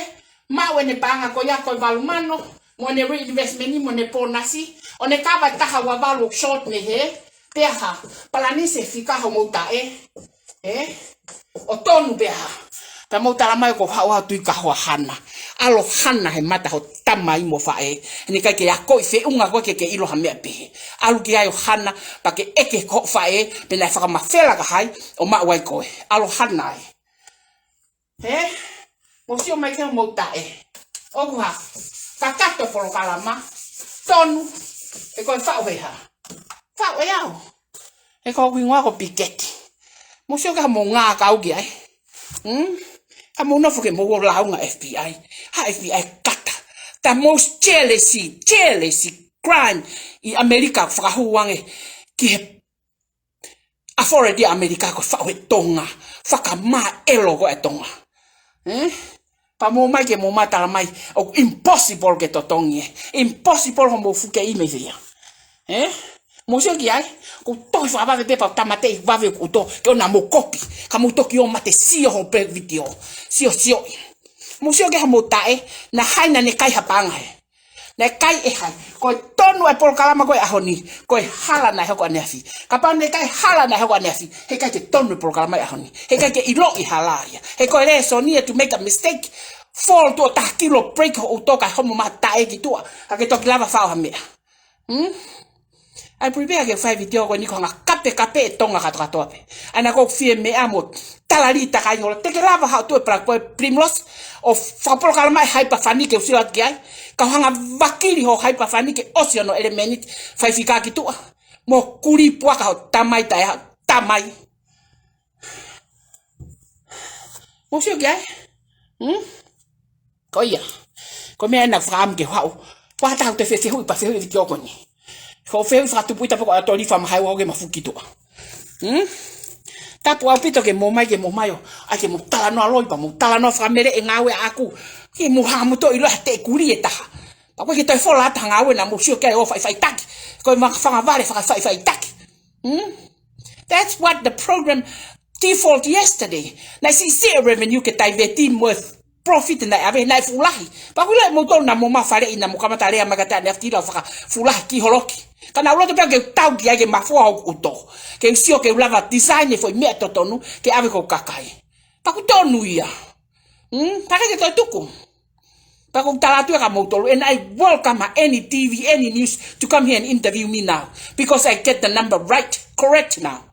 ma we ne pa anga ko ya ko valmano mo ne reinvestment ni mo ne ponasi o ne kava taha wa valu short ne he te ha palani se fika ho mota o tonu beha pa mo tala mai ko hawa tu ka ho hana alo hana he mata ho tamai mo fa ni ka ke ya ko fe unga ko ke ilo ha me pe alu ki ayo hana pa ke eke ko fa pe na fa ma fela ka hai o ma wai ko alo hana mo si o mai ke mo ta o ha ka kato por kalama tonu e ko fa we ha e ko ngwa ko piket mo si o ka mo nga ka u ki ai amo no foke mo la nga FBI kata the most jealousy crime in America fra huange ki authority America ko fa Tonga fakama elo ko Tonga pa mo mai ke mo mata mai o impossible ke to Tongi impossible mo fuke i me via Monsieur Guy, ko to fa va be pa tamate va ve ko to ke na mo copy ka mo to ki o mate si o pe video sio Monsieur Guy mo tae na haina ne kai hapanga na kai hai ko tonu e por kalama ko ahoni ko hala na ko anefi ka pa ne kai hala na ko anefi he kai te tonu por kalama ahoni he kai ke ilo I halaya he ko le so near to make a mistake fall to ta kilo break o to ka homo mata e ki to ka ke to lava fa ha me I prepare ke fai video ko ni ko nga kape tonga ka tope ana ko FIEMA'U talarita ka yo te ke lava ha to pra ko primlos of fa por kalma hyperfani ke usila ki ai ka hanga vakili ho hyperfani ke oceano element fai fika ki to mo kuri pua ka tamai tamai mo sio ki ai ko ia ko me na fram ke hau pa ta te fe hu pa fe video ko ni Ko feu FATU'I tapo atori fa mahai wa ke mafukito. Tapu au pito ke momai ake mo tala no aloi pa mo tala no famere e ngawe aku ke mo ha mo to ilo te kuri eta pa ko ke to fola ta ngawe na mo sio ke o fai tak ko ma fa vale fai tak that's what the program default yesterday na si revenue ke tai veti worth profit na ave na fulahi pa ko le mo to na mo ma fare ina mo kama tare ma kata na ftila fa fulahi ki holoki kana ulo to pe ke tau ki age ma fo uto ke sio ke lava design foi me totonu ke ave ko kakai pa ku tonu ia pa ke to tuku pa ku tala tu ka mo tolu and I welcome any TV any news to come here and interview me now because I get the number right correct now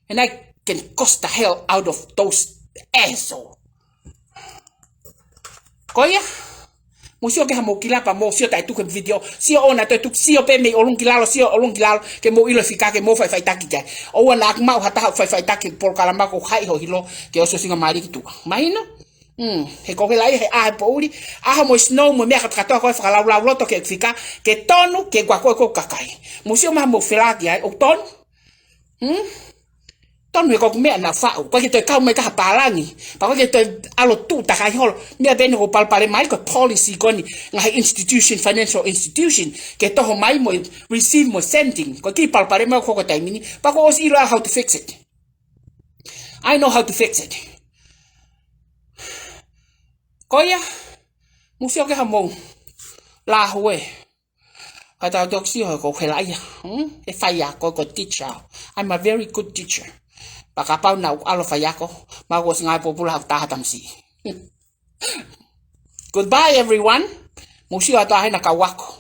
and I can cost the hell out of those assholes koya musio ke hamo kila pa mo sio tai tu ke video sio ona to tu sio pe me olung kilalo sio olung kilalo ke mo ilo fika ke mo fai taki ke o na ma hata fai taki por kala ma ko hai ho hilo ke o so singa mari tu maino he ko lai he a pouri a mo snow mo me ka trato ko fa la loto ke fika ke tonu ke kwa ko kakai musio ma mo fila ki o ton ton me ko me na fa ko ke to ka me ka palangi pa ko ke to alo tu ta ka hol me ben ko palpale mai ko policy ko ni ngai institution financial institution ke to ho mai mo receive mo sending ko ki palpale mai ko ta mini pa ko si how to fix it I know how to fix it ko ya musio ke hamo la hoe kata doksi ho ko khelai e fai ko teacher I'm a very good teacher pakapau na alo fayako mago singa popula ta tamsi goodbye everyone musi ata hai na kawako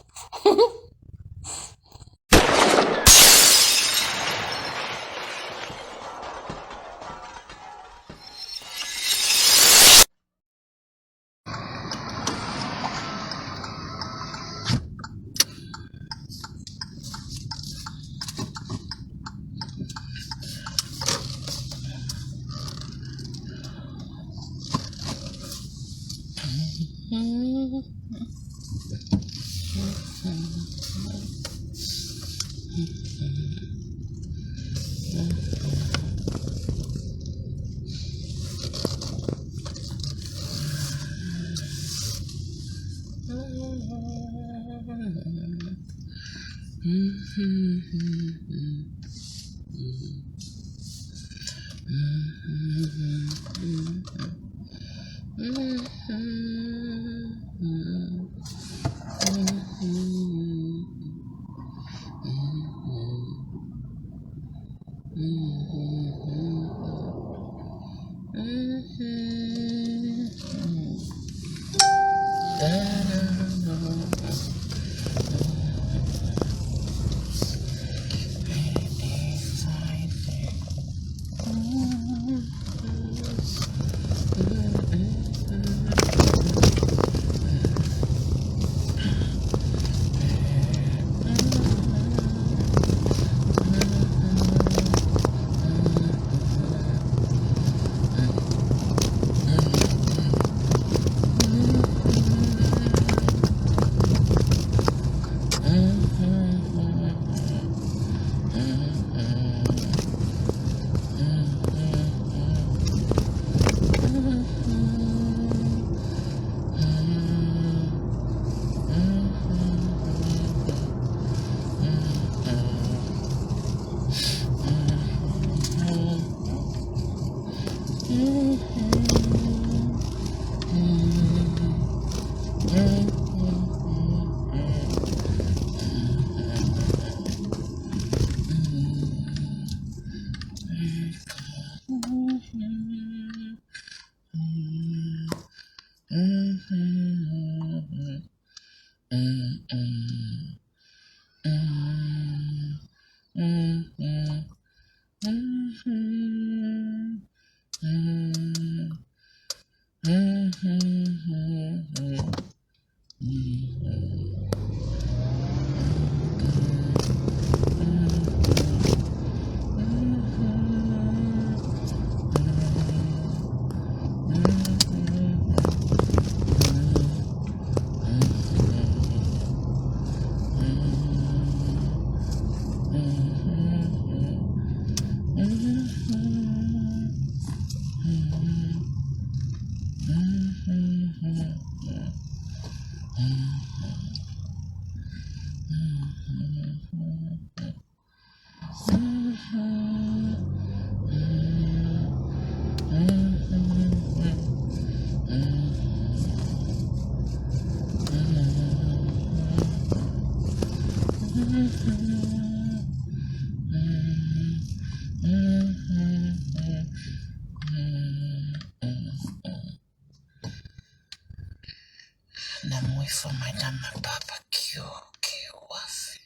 for my mama barbecue. Okay, waffle.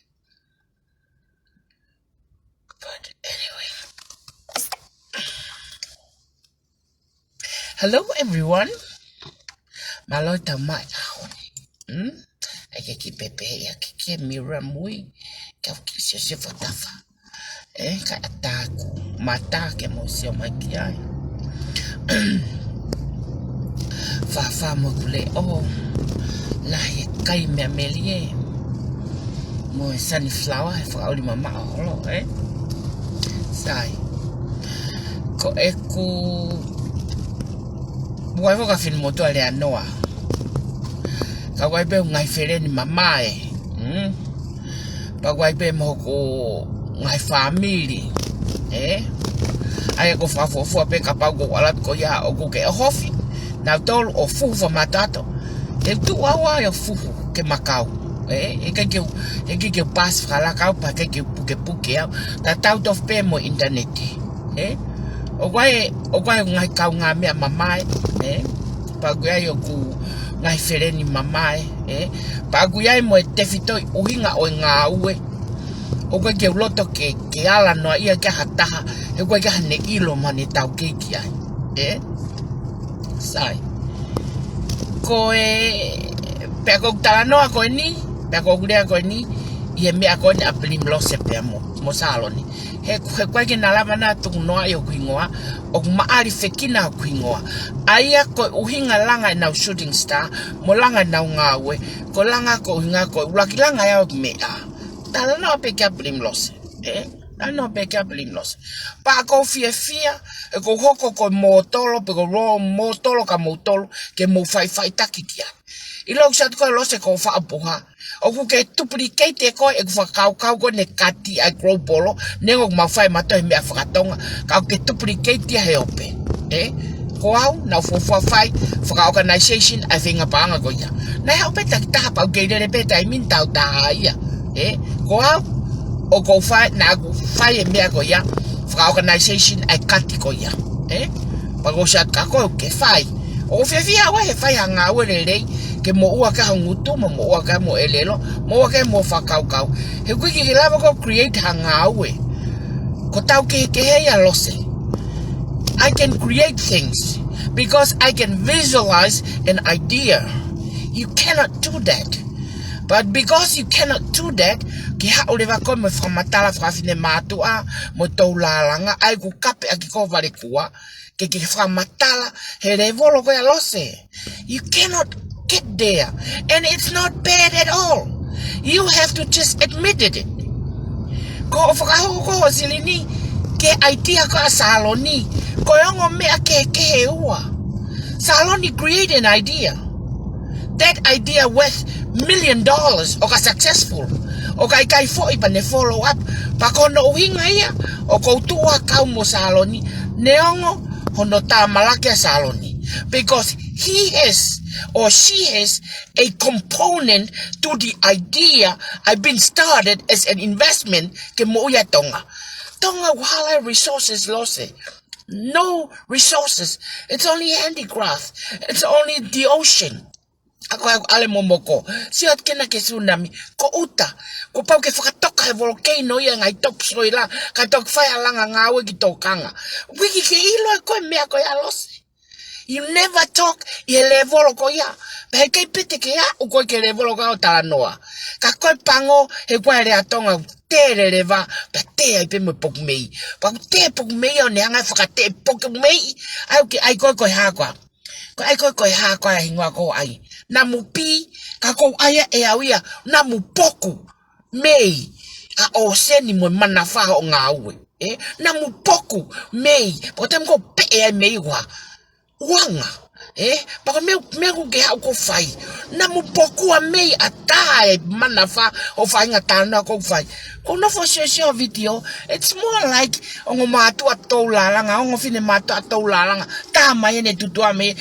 But anyway. Hello everyone. Malota mai. Ake pepe ake mira mui. Ka se fotafa. Ka ataku. Mata ke mo se makiai. Fa mo kule la he kai me melie. Mo sunflower fa oli mama holo sai. Ko eku Wai ka fin moto ale NAUA. Ka wai be ngai fere ni mama Pa wai be mo ko ngai family. Ai ko fa fo pe ka pa go ala ko ya o ko ke hofi. Na tol o fu fa matato. E tu awa yo fu ke makau. E ke pas fra la ka pa ke puke ta out of pe mo internet. O guai ngai kau ngā mea mamai, Paguai o ku ngai where ni mamai, Paguai mo e tewhitoi uhinga o ngā ue. O guai ke uloto ke ala noa ia ke hataha, he guai ke hane ilo mani tau keiki ai. Sai. Ko pea kou tala noa koe ni, pea kou kurea koe ni, Ie mea koe ni apelim lose pea mo saloni. He koe ke nalama na tuku noa i o kuingoa, o maari whekina o kuingoa. Aia koe uhinga langa i nau shooting star, mo langa i nau ngāwe, ko langa ko uhinga koe, ulaki langa ia o mea. Tala noa pe kia apelim lose. Tala noa pe kia apelim lose. Pa ko fia, e ko hoko koe mōtolo, pe ko roa mōtolo ka mōtolo, ke mō whai taki kia. I lok sat koe lose ko whaapuha. O ku ke duplicate koe e ku whakau koe ne kati ai grow polo, nengo ku mawhai mato he mea whakatonga, kau ke duplicate he ope. Ko au, nau whawhai, whaka-organisation ai whenga paanga koe ia. Nai hau peta ki taha pau keirere peta i min tau taha ia. Ko au, o ko whai, na ku whai e mea koe ia, whaka-organisation ai kati koe ia. Pako sat ka koe ke whai. O whiawhia awa he whai hanga awe rei, ke mo ua ka hangutu, mo ua ka mo elelo, mo ua ka mo whakau. He kuiki ke lava ko create hanga awe. Ko tau ke hea lose. I can create things because I can visualize an idea. You cannot do that. But because you cannot do that, ki haoleva koe mo whamatala whawhine mātua, mo tau lālanga, ai ku kape aki ko vare kua, ke whamatala, he revolo koe lose. You cannot get there. And it's not bad at all. You have to just admit it. Ko whakahoko ko silini, ke idea ko a saloni, ko yongo mea ke he ua. Saloni create an idea. That idea worth $1 million o ka successful. O ka ikai fo ipa ne follow up. Pa kono uhinga ia, o ko tua kau mo saloni, neongo hono ta malaki a saloni. Because he has or she has a component to the idea I've been started as an investment ke mo uia Tonga. Tonga wala resources lose. No resources. It's only handicraft. It's only the ocean. Ako ale momoko. Siat kena ke tsunami. Ko uta. Ko pau ke whakatoka he volcano ia ngai top soila. Ka tok whai alanga ngawe ki tokanga. Wiki ke ilo e koe mea koe alose. You never talk I levolo ko ia. He kei pete ke ia u koe ke levolo ka o tala noa. Ka koe pango he koe rea Tonga tere leva. Pa te ai pe mo poku mei. Pa te poku mei o neanga whakate poku mei. Ai koe hakoa. Ai koe hakoa hingoa ko ai. Namu pi, kako aya e awia, namu poku, mei, a o seni mo mana wha o ngā ue. Namu poku, mei, po tem ko pe e ai mei wanga. Paka mea ku ke hau ko whai. Namu poku a mei a tae mana wha o whainga tāna ko whai. Ko no for share video, it's more like ongo mātua tau lalanga, ongo whine mātua tau lalanga, tā mai ene tutua me,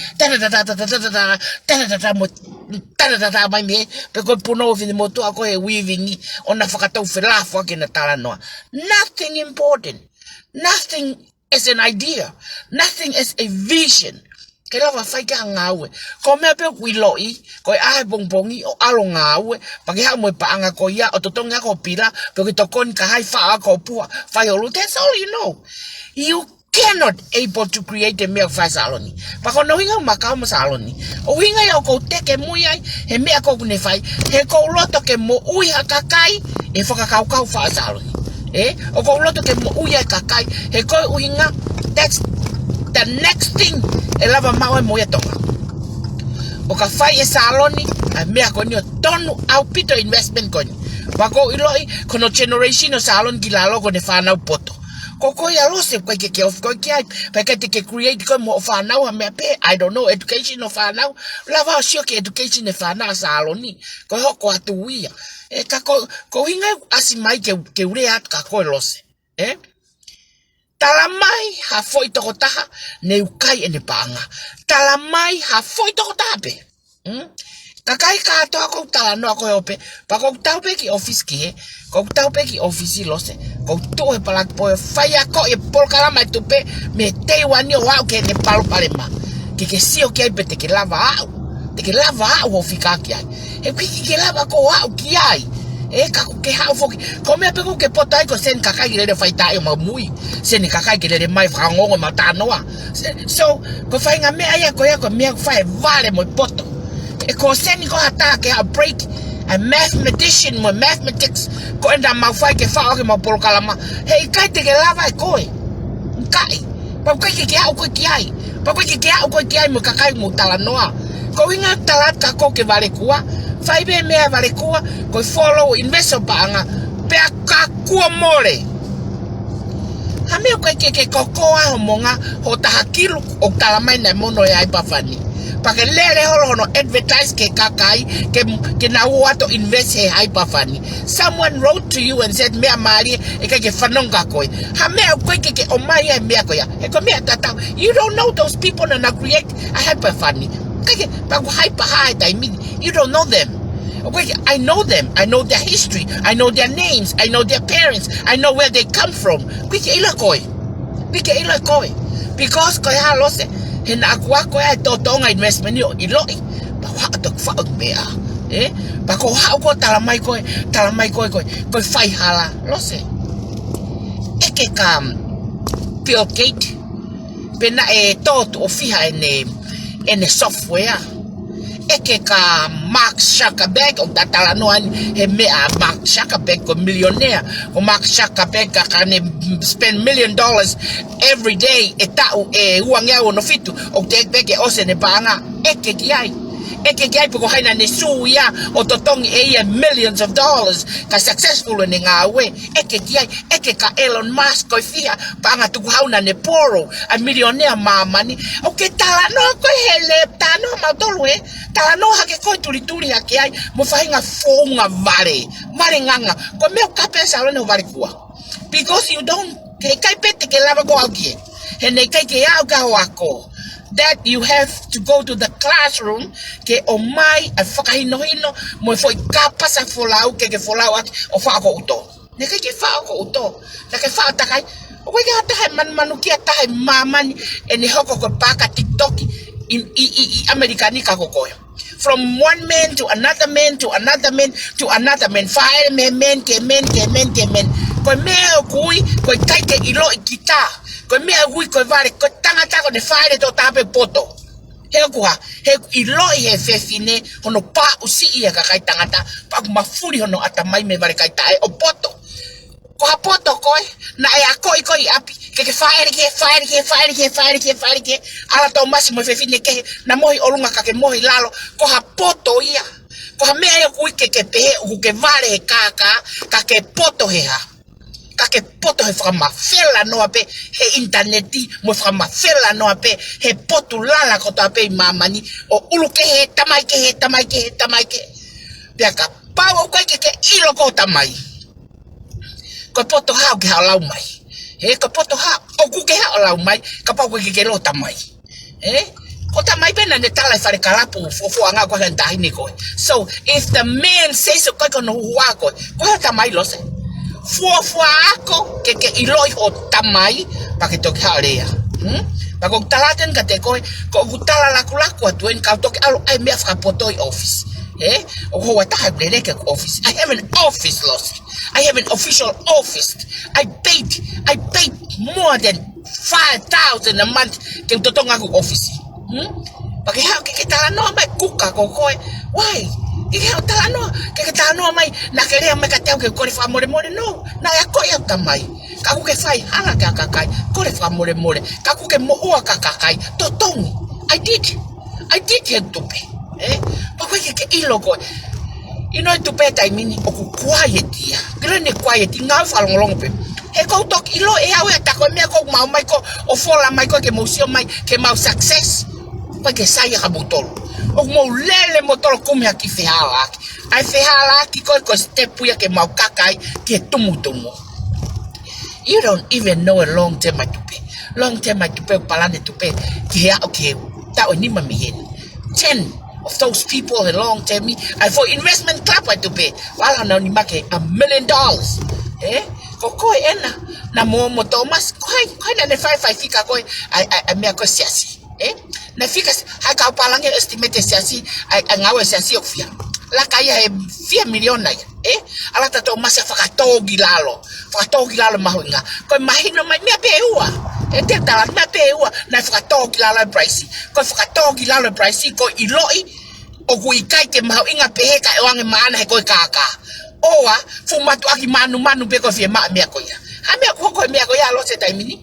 taratata mai me, pe koe puno o whine motua ko he weavingi, ona whakatau whilafu ake na tala noa. Nothing important. Nothing is an idea. Nothing is a vision. Ke lava fai ke ngawe. Ko me pe wiloi, ko ai bongbongi o alo ngawe, pagi ha mo paanga ko ia o totonga ko pila, pe to kon ka hai fa ko pua. Fai olu, that's all you know. You cannot able to create a meal fa saloni. Pa ko no hinga makao mo saloni. O hinga ya ko teke muyai, he mea ko ne fai, he ko loto ke mo ui hakakai, e fakakau fa saloni. O ko loto ke mo ui hakakai, he ko uhinga, that's the next thing. E lava mau e moia tonga. O ka fai e saloni, a mea koni o tonu au pito investment koni. Wako iloi, kono generation o salon ki lalo kone FANAU poto. Koko ya lose kwa ke of kwa kia, pa ke te create ko mo FANAU a mea pe, I don't know, education o FANAU. Lava o sio ke education e FANAU saloni. Ko hoko atu ia. E ka ko hinga asimai ke ure atu ka koe lose. Talamai ha foi toko taha ne ukai ene paanga. Talamai ha foi toko taha pe. Kakai ka to ako tala no ako ope. Pa ko tau pe ki office ki he. Ko tau pe ki office lose. Ko to he palak po faya ko e pol kala mai tupe me te wani o au ke ne palo palema. Ke sio ki ai pe te ke lava au. Te ke lava au o fika ki ai. E ki lava ko au ki ai. Kako ke hau foki. Ko mea peko ke potai ko sen kakai ki lere faitai o maumui. Sen kakai ki lere mai whangongo ma tānoa. So, ko whainga mea ia ko mea whae vale mo poto. Ko sen ko hata ke a break. A mathematician mo mathematics. Ko enda mau whai ke whao ke mau polokalama. Hei kai te ke lava e koe. Kai. Pa kai ke hau koe ki ai. Pa kai ke hau koe ki ai mo kakai mo tala noa. Ko inga talat kako ke vale kua. Fai be mea vale kua, koi follow investo paanga, pea ka kua more. Hameo kai ke kokoa ho monga, ho tahakilu o talamai na mono ya ipafani. Pake lere holo hono advertise ke kakai, ke NAUA to invest he haipafani. Someone wrote to you and said, mea maari, e kai ke whanonga koe. Hameo kai ke omai e mea koe. E ko mea tatau, you don't know those people na create a haipafani. You don't know them. I know them. I know their history. I know their names. I know their parents. I know where they come from. Because koi ha lose. Hena akua koi ai totonga investment yo iloi. Pa wa tok fa bea. Pa ko ha ko talamai koi koi fai hala lose. Eke kam Bill Gates pena to ofiha ene software. Eke ka Mark Zuckerberg o tatala noan he mea Mark Zuckerberg ko millionaire. O Mark Zuckerberg ka kane spend $1 million every day e tau e uangea o no fitu o te peke ose ne paanga. Eke kiai poko haina ne suia o totongi e millions of dollars ka successful ne ngawe. Eke ka Elon Musk ko fia paanga tuku hauna ne poro a millionaire mamani. Okay, tala no ko hele tano matolwe. Tala no hake ko tuli hake ai mo fahinga fonga vale nganga ko me ka pensa no vale kuwa. Because you don't kai pete ke lava ko aukie. Hene kai ke au ka wako. That you have to go to the classroom ke o mai a whakahino mo foi kapa sa folau ke folau at o whako uto. Ne ke whako uto. Na ke whao takai o wei ka takai manu kia takai mamani e ne hoko ko paka TikTok i Amerikani ka kokoe. From one man to another man to another man to another man. Fire men ke men. Ko mea kui ko kai ke ilo ikita. Ko mea hui ko vale ko tangata ko ne fire to tape poto. He ilo he fefine hono pa usi ia ka kai tangata pa mafuri hono atamai me vale kai tae o poto. Ko ha poto ko na e ako iko I api ke fire ke ala to mas mo fefine ke na mohi olunga ka ke mohi lalo ko ha poto ia. Ko ha mea hui ke pehe u ke vale he ka ke poto he ha. Kake poto he whakamawhela no ape he interneti mo whakamawhela no ape he potu lala koto ape I mamani o uluke he tamaike pia ka pao koe ke ilo ko tamai ko poto hao ke hao lau mai ko poto hao o kuke hao lau mai ka pao koe ke lo tamai ko tamai pena ne tala whare kalapu fofoanga koe hentahini koe. So if the man says koe kono hua koe tamai lose Fuafua ako ke iloi o tamai pa ke toke harea. Ba ko talaten ka te ko utala la kula ko tuen ka to alo ai me fa potoi office. O ho wata ha blele ke office. I have an office lost. I have an official office. I paid more than 5,000 a month ke to tonga ko office. Pake ha ke tala no mai kuka ko ko. Why? Ke ha tala no ke tala no mai na ke le mai ka te ke ko fa more no. Na ya ko ya kamai. Ka ku ke fai hanga ka kakai ko le fa more ka ku ke mo o ka kakai to tongi. I did help to pay. Papa ke ilo ko. Ino to pay tai mini o ku quiet ya. Grene quiet nga fa long pe. E ko tok ilo e awe ta ko me ko mau mai ko o fola mai ko ke motion mai ke mau success. Pa ke sai ka botol. O mo lele motor ko me aki fe hala. Ai fe hala ki ko step ya ke mau kakai ke tumu. You don't even know a long term to pay. Long term to pay palane to pay. Ki ya okay. Ta o ni mami hen. 10 of those people a long term I for investment club to pay. Wala na ni make $1 million. Ko ena na mo Thomas ko na 5 fika ko ai me ko siasi. Na fika ha ka palange estimate siasi ai ngawe siasi ofia. La kaya 4 million na ala tato masa fakatogi lalo mahuinga ko mahino mai me peua te tala me peua na fakatogi lalo price ko iloi o ku ikai ke mahuinga pehe ka wange maana he ko kaka oa fumatu aki manu be ko fiema me ko ya ha me ko me ko ya lo se taimini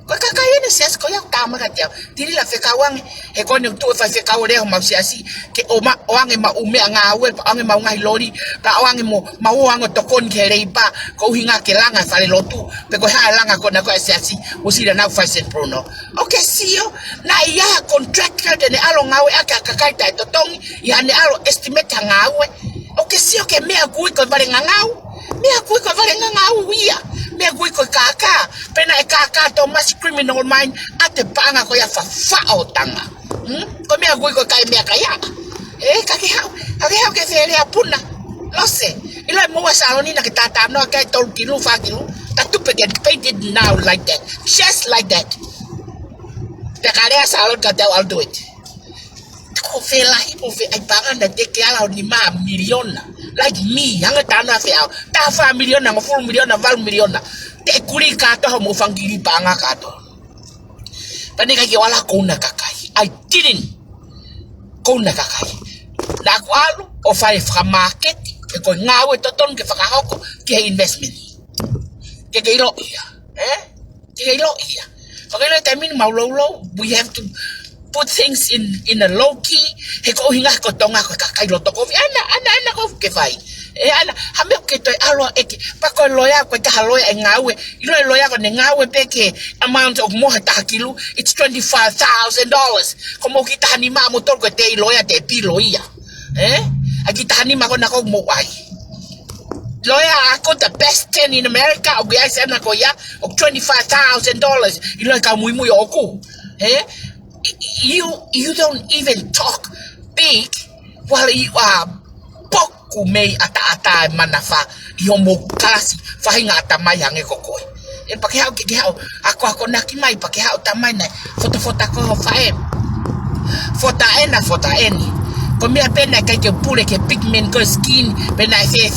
ko kaka yene sias ko ya tama ka tia Tilila feka wange he ko ne tu fa feka o reho masiasi ke o ma wange ma ume anga we wange ma ngai lori pa wange mo ma wange to kon ke reipa ko hinga ke langa fa le lotu pe ko ha langa ko na ko siasi usira na fa sen prono okay sio na ya contractor de alo ngawe aka kakai ta to tong ya ne alo estimate ngawe okay sio ke me aku ko vale ngau wia me aku ko kaka pena kaka to mas criminal mind ate panga ko ya fa o tanga ko me aku ko kai me kaya kaki hau ke fere apuna lo se ilo mo saloni na kita no kai tol kilo fa kilo tatu pe get painted now like that just like that the kare salon ka I'll do it ko fe la hipo fe ai pagan da te ke ala ni ma million like me hanga tana fe au ta fa million na full million na val million na te kuli ka to mo fangili panga ka to pani ka ke wala ko na kakai I didn't ko na kakai na kwalo o fa fra market ke ko ngawe to ton ke fa hako ke investment ke ilo ia ke ilo ia pagano tamin maulo we have to put things in a low key he ko hinga ko tonga ko kakai lo to ko ana ko ke fai ana hame ke to alo eke pa ko loya ko ka loya ngawe ilo loya ko ngawe peke amount of mo ta kilo it's $25,000 como kita ni ma motor ko te loya te piloia kita ni ma ko na ko mo ai loya ako the best 10 in America o guys ana ko ya o $25,000 ilo ka muy oku You don't even talk big while you are poku me ata manafa yo mo kasi fahinga ata mai hange kokoi pake hau ke hau ako naki mai pake hau tamai na foto ko faem fota eni ko me pena ke pule ke pigment ko skin pena fe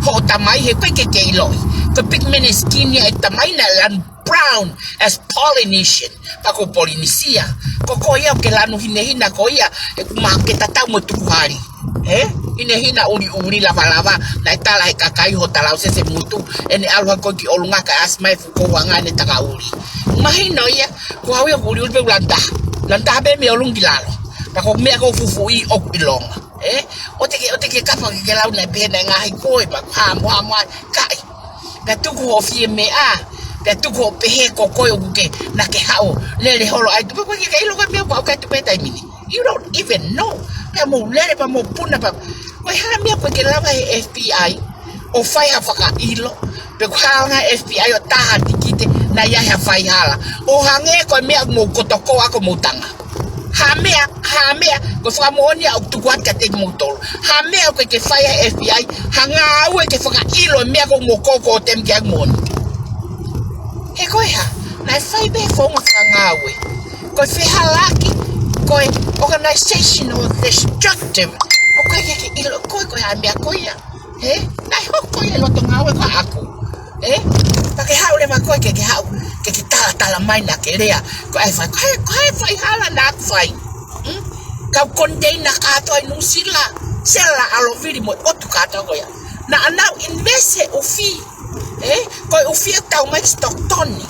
ho tamai he ke iloi ko pigment skin ya tamai na lan brown as Polynesian pako Polynesia koko ya ke lanu hinehina ko ya ma ke tata mo tukuhari hinehina uri lava na tala kakai ho tala se mutu ene alwa ko ki olunga ka asmai fuko wangane takauri mahino ya ko hawe uri be landa be me olungi lalo pako me ko fufu'i o ilonga o te ke kapa ke lau na be na ngai ko pa ha kai gatuku ho FIEMA'U tu ko pehe ko buke na ke hao lele holo ai tu ko ke ilo ka me ko ka tu peta mini you don't even know ka mo lele pa mo puna pa ko ha me ko ke lava FBI o fai ha faka ilo pe ko ha nga FBI o ta tikite na ya ha fai hala o hange ko me mo ko to ko ako mo tanga ha me ko fa mo ni au tu kwat ka te mo tol ha me ko ke fai FBI hanga we ke faka ilo me ko mo ko tem ke mo he ko ha na fai be fo nga ngawe. Ko fihalaki ko organizational destructive. Ko ke ilo ko amia ko ya. Nai hoko ya loto ngawe ko aku. Pakai hau le makoi ke hau ke tala mai na ke rea ko ai fai hala na fai. Kau kondei na kato ai nusila sela aloviri mo otu kato ko ya. Na anau investe ufi. Ko ufi tau mai stock toni.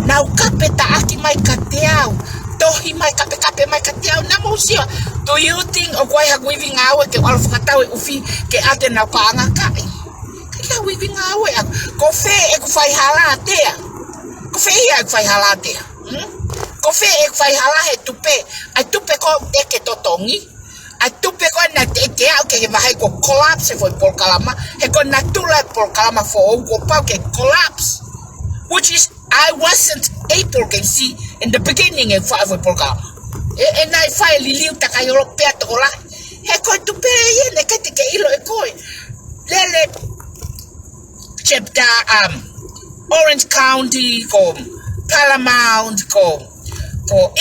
Na ukape ta aki mai kateau. Tohi mai kape mai kateau na musio. Do you think o kwai hagwiving awe ke wala fakatau ufi ke ate na paanga kai. Kaya wiving awe ko fe e ku fai hala atea. Ko fe ia ku fai hala atea. Ko fe e ku fai hala he tupe. Ai tupe ko eke totongi. Ai tupe ko na te au ke vai ko collapse foi por kalama. He ko na tula por kalama fo ko pau ke collapse. Which is I wasn't able to see in the beginning of five program. And I finally live the Kayolo Petola. He got to pay in the Katika Ilo Ekoi. Lele chapter Orange County, go Paramount, go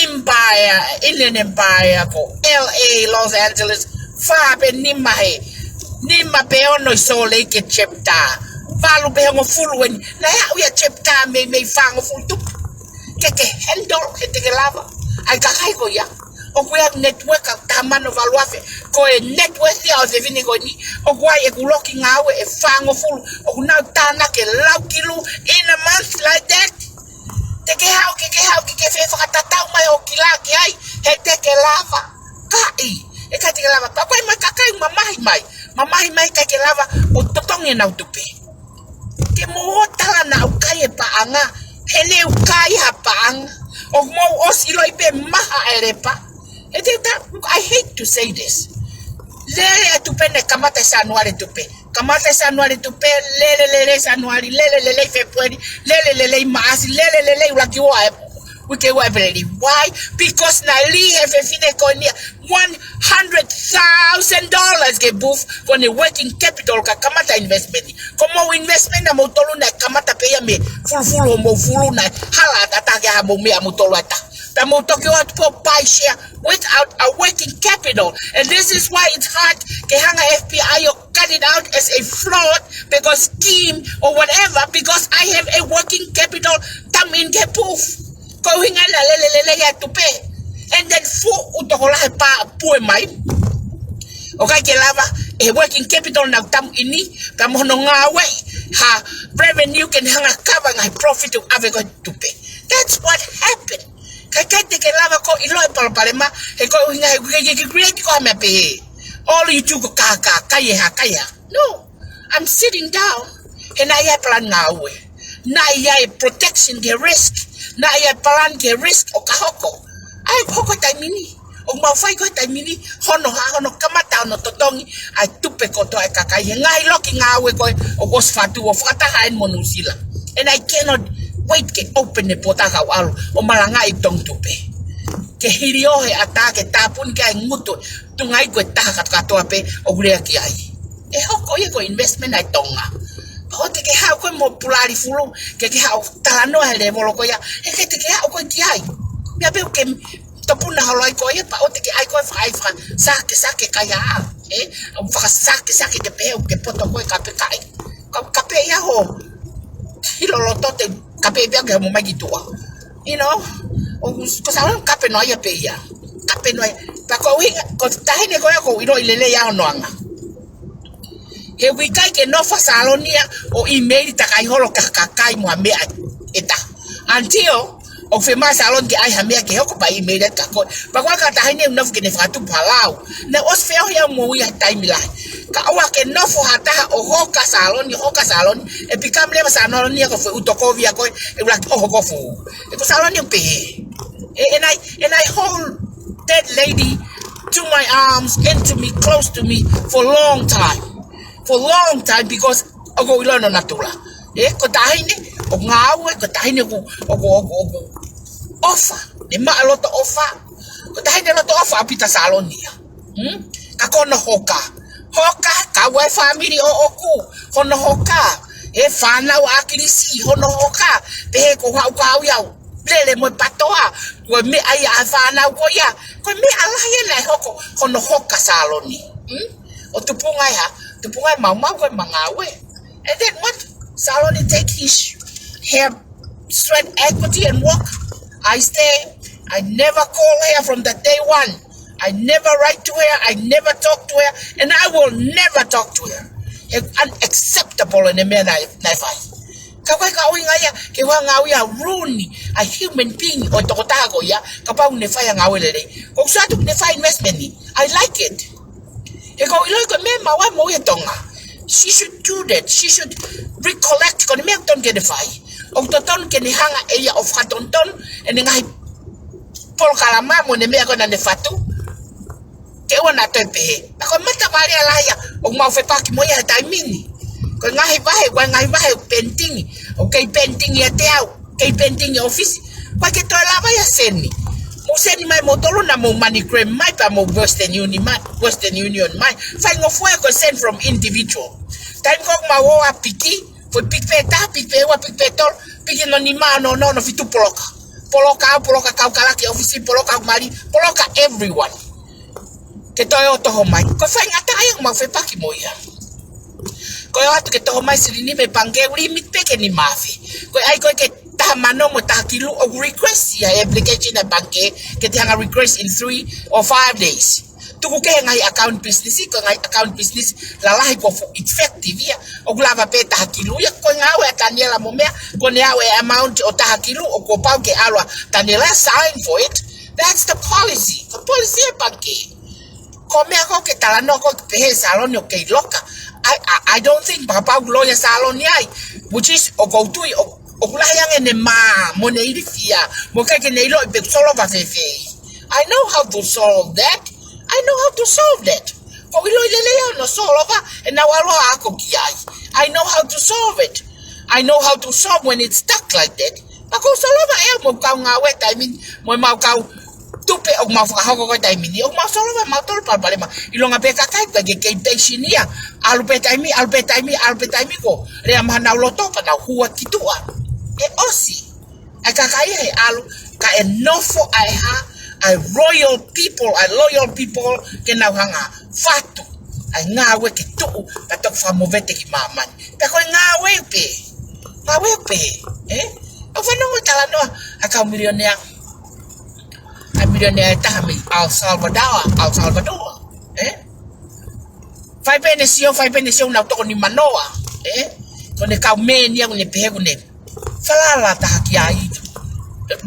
Empire, Inland Empire, go LA, Los Angeles, Fabe Nimahe, Nima Beono so lake chapter. Valu be ngo fulu wen na ya uya chepta me fango fulu tup ke handle ke te lava ai ka kai ko ya o ku ya network ka mano valuafe ko e network ya o de vini ko ni o ku ai ku locking awe e fango fulu o ku na tana ke lau kilo in a month like that te ke hau ke fe fa tata mai o kila ke ai he te ke lava kai e ka te lava pa kai mai ka kai mamai mai ka ke lava o totongi na utupe. Ke mo tala na ukai paanga hele ukai ha paanga o mo osilo ipe maha erepa I hate to say this lele tupe ne kamata sanuari tupe lele sanuari lele february lele maasi lele ulaki wa we wa every why because na li have fine konia $100,000 ke boof for the working capital ka kamata investment como investment na motolu na kamata pe ya me full mo full na hala tata ya mo me motolu ata ta motoki wat po buy share without a working capital and this is why it's hard ke hanga FBI you cut it out as a fraud because scheme or whatever because I have a working capital tam in ke poof ko hinga la lele ya tupe and then fu utokola pa pue mai okay ke lava e working capital na tam ini tam hono ngawe ha revenue can hanga cover ngai profit of avego tupe that's what happened kai te ke lava ko ilo e palma e ko hinga ke create ko me pe all you do ka kaya no I'm sitting down and I plan ngawe na ya protection the risk na ya plan ke risk o kahoko ai hoko taimini o mafai ko taimini hono kamata no totongi ai tupe ko to ai kakai ngai loki ngawe ko o was fatu o fata hain monusila and I cannot wait ke open the pota ka walo o malanga I tong tupe ke hirio he atake tapun ke nguto tungai ko ta ka to ape o gure ki ai e hoko ye ko investment ai tonga o te ke hau ko mo pulari fulu ke hau talano hele bolo ko ya e ke te ke hau ko ki ai ya be ke topuna halai ko ya pa o te ke ai ko fa sake kaya o fa sake de pe o ke poto ko ka pe kai ka pe ya ho hilo loto te ka pe bia ke mo magi tua you know o ko sa ka pe no ya pe ya ka pe no pa ko wi ko ta hene ko ya ko iro ilele ya no anga he wikai ke no fasalonia o email takai holo kakai mo ame eta until o fema salon ke ai hamia ke hoko ba email ta ko ba kwa ka tahine no ke ne fatu palau na os feo ya mo ya time la ka wa ke no fo hata o hoka salon e pikam le salon ni ko fe utokovia ko e la o hoko fu e ko salon ni pe and I hold that lady to my arms into me close to me for a long time because ogo ilono natula ko tahine o ngawe ko tahine ko ofa de ma loto ofa ko tahine loto ofa pita salonia ka kono hoka ka wa family o oku hono hoka e FANAU akirisi hono hoka pe ko ha ka ya lele mo patoa ko me ai a FANAU ko ya ko me ala ya na hoko hono hoka saloni o tupunga ya tupunga mau ko mangawe and then what saloni take his hair sweat equity and walk. I stay. I never call her from the day one. I never write to her. I never talk to her, and I will never talk to her. It's unacceptable in the man I never. Kawai kawi ngaya kewa ngawi a runi a human being o tokotago ya kapau nefa ya ngawi lele. Kung sa tuk nefa investment ni, I like it. Eko ilo ko me mawa mo tonga. She should do that. She should recollect ko me ton ke nefa. O toton ke ni hanga eya of hatonton and ngai pol kalama mo ne me ko na nefatu. Ke wana tepe. Ako mata bali ala ya o mau fe paki mo ya timing. Ko ngai bahe painting. Okay, painting ya teau. Okay, painting ya office. Pa ke to lava ya seni. Mo seni mai motolo na mo money cream mai pa mo Western Union mai. Fa ngo fo ko send from individual. Time ko mawo a piki. Foi picpeta, picpewa, picpetol, picking on the man, no, fitu poloka. Poloka, kaukalaki, office, poloka, mari, poloka, everyone. Que toyo toho mai. Ko fai ngata ayang mau fe paki moya. Ko yo atu ke toho mai silini me pange limit peke ni mafi. Ko ai ko ke tamano mo takilu o request ya application na banke ke tanga request in 3 or 5 days. Tuku ke ngai account business lalahi ko effective ya oglava pe tahakilu ya ko ngawe taniela momea ko ngawe amount o tahakilu o ko pau ke alwa taniela sign for it. That's the policy banki ko me ko ke talano ko pe salon o ke loka. I don't think papa lawyer salon yai which is o go to o kulayang ene ma mo ne ilifia mo ke ne ilo be solo va fefe. I know how to solve that. I know how to solve that. I know how to solve it. I know how to solve when it's stuck like that. Tupe og mau FAKA'OFA ko taimini og mau solva mau tol problema ilonga pe kakai ka ke pensionia alpe taimi ko re amana loto pa na huwa kitua e osi a kakai e alu ka enofo ai ha a loyal people ke na hanga fatu ai ngawe ke tu pa tok fa movete ki maman pe ko ngawe pe o fa no tala no aka millionaire tahami Al Salvador fai penesio na to ni manoa kone ka menia ne pego ne falala takia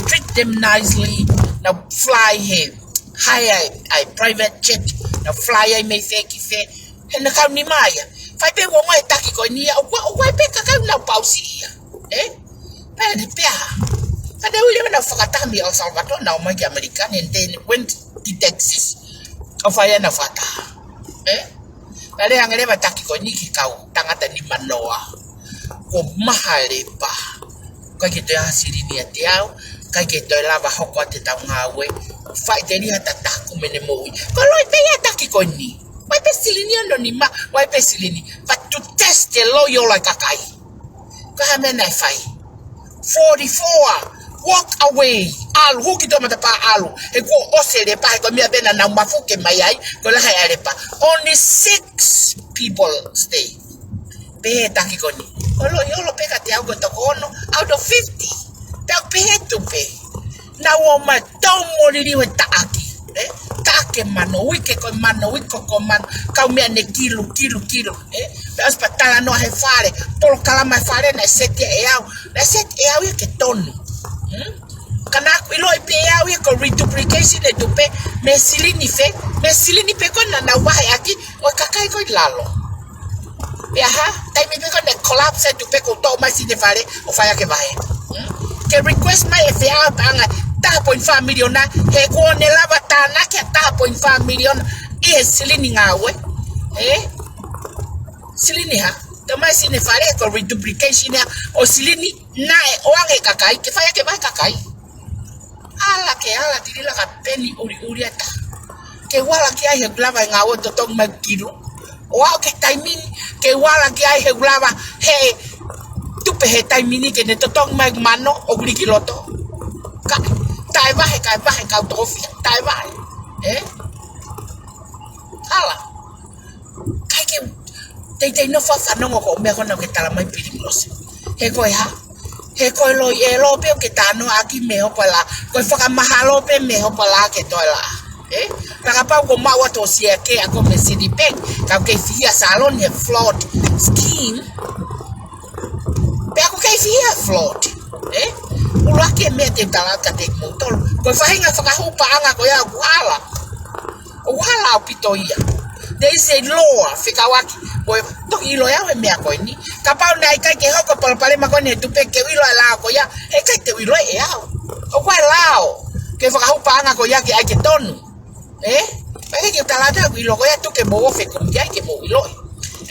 treat them nicely now fly here hire a private jet now fly I may fake and ka ni maya fai pe wo ngai taki ko ni o pe ka na pausia pa de pia. But they will even have FAKATOKANGA El Salvador now, my American, and then went to Texas. Of I am a fata. Nale ang never taki ko niki kau tangata ni manoa. Ko mahalepa. Kaya kito ya sirini at yaw. Kaya kito lava hoko at taungawe. Fight any atataku menemoy. Kaloy pe ataki ko ni. Why pe silini ano ni ma? Why pe silini? But to test the loyal like a kai. Kaya men I fight. 44. Walk away. Alu hukito matapa alu. Eko osele pa ko mi abena na mafuke mayai ko la hayale pa. Only 6 people stay. Pe taki koni. Olo yolo pe ka te ago to kono out of 50. Ta pe to pe. Na wo ma tomo lili we taaki. Taake mano wike ko man ka mi ane kilo. As patala no he fare. Polo kala mai fare na sete eau. Na sete eau ke tonu. Kana ilo ipea we ko reduplication e tupe mesilini pe ko na wahi aki o kakai ko lalo ya ha tai me ko na collapse tupe ko to mai sine fare o faya ke bae ke request mai FA'U banga 3.5 million na he ko ne lava tana ke 3.5 million e silini ngawe silini ha to mai sine fare ko reduplication o silini na o ange kakai ke faya ke bae kakai ala Tilila ka peni uri ata ke wala ki ai glava ngawo to tong magilo o ke timing ke wala ki ai glava he tupe he timing ke ne to tong mag mano o gli kiloto tai vai ka tofi tai vai tala kai ke te no fa no ko me ko no ke tala mai pirimos he ko ha he ko lo pe ke tano aki me ho pala ko fa mahalo pe me ho pala ke tola Nakapa ko mawa to siya ke ako me city bank ka ke fia salon he flood scheme pe ako ke fia flood ula ke me te tala ka te motor ko fa hinga fa ka hupa anga ko ya wala pitoia they say law fika waki ko to ilo ya me ako ni kapa na ka ke hoko pale ma ko ne tu pe ke ilo la ko ya e ka te ilo ya o kwa lao ke fa ka hupa anga ko ya ke ai ke tonu Pake ke talata wilo ko ya to ke mo fe kum ya ke mo wilo.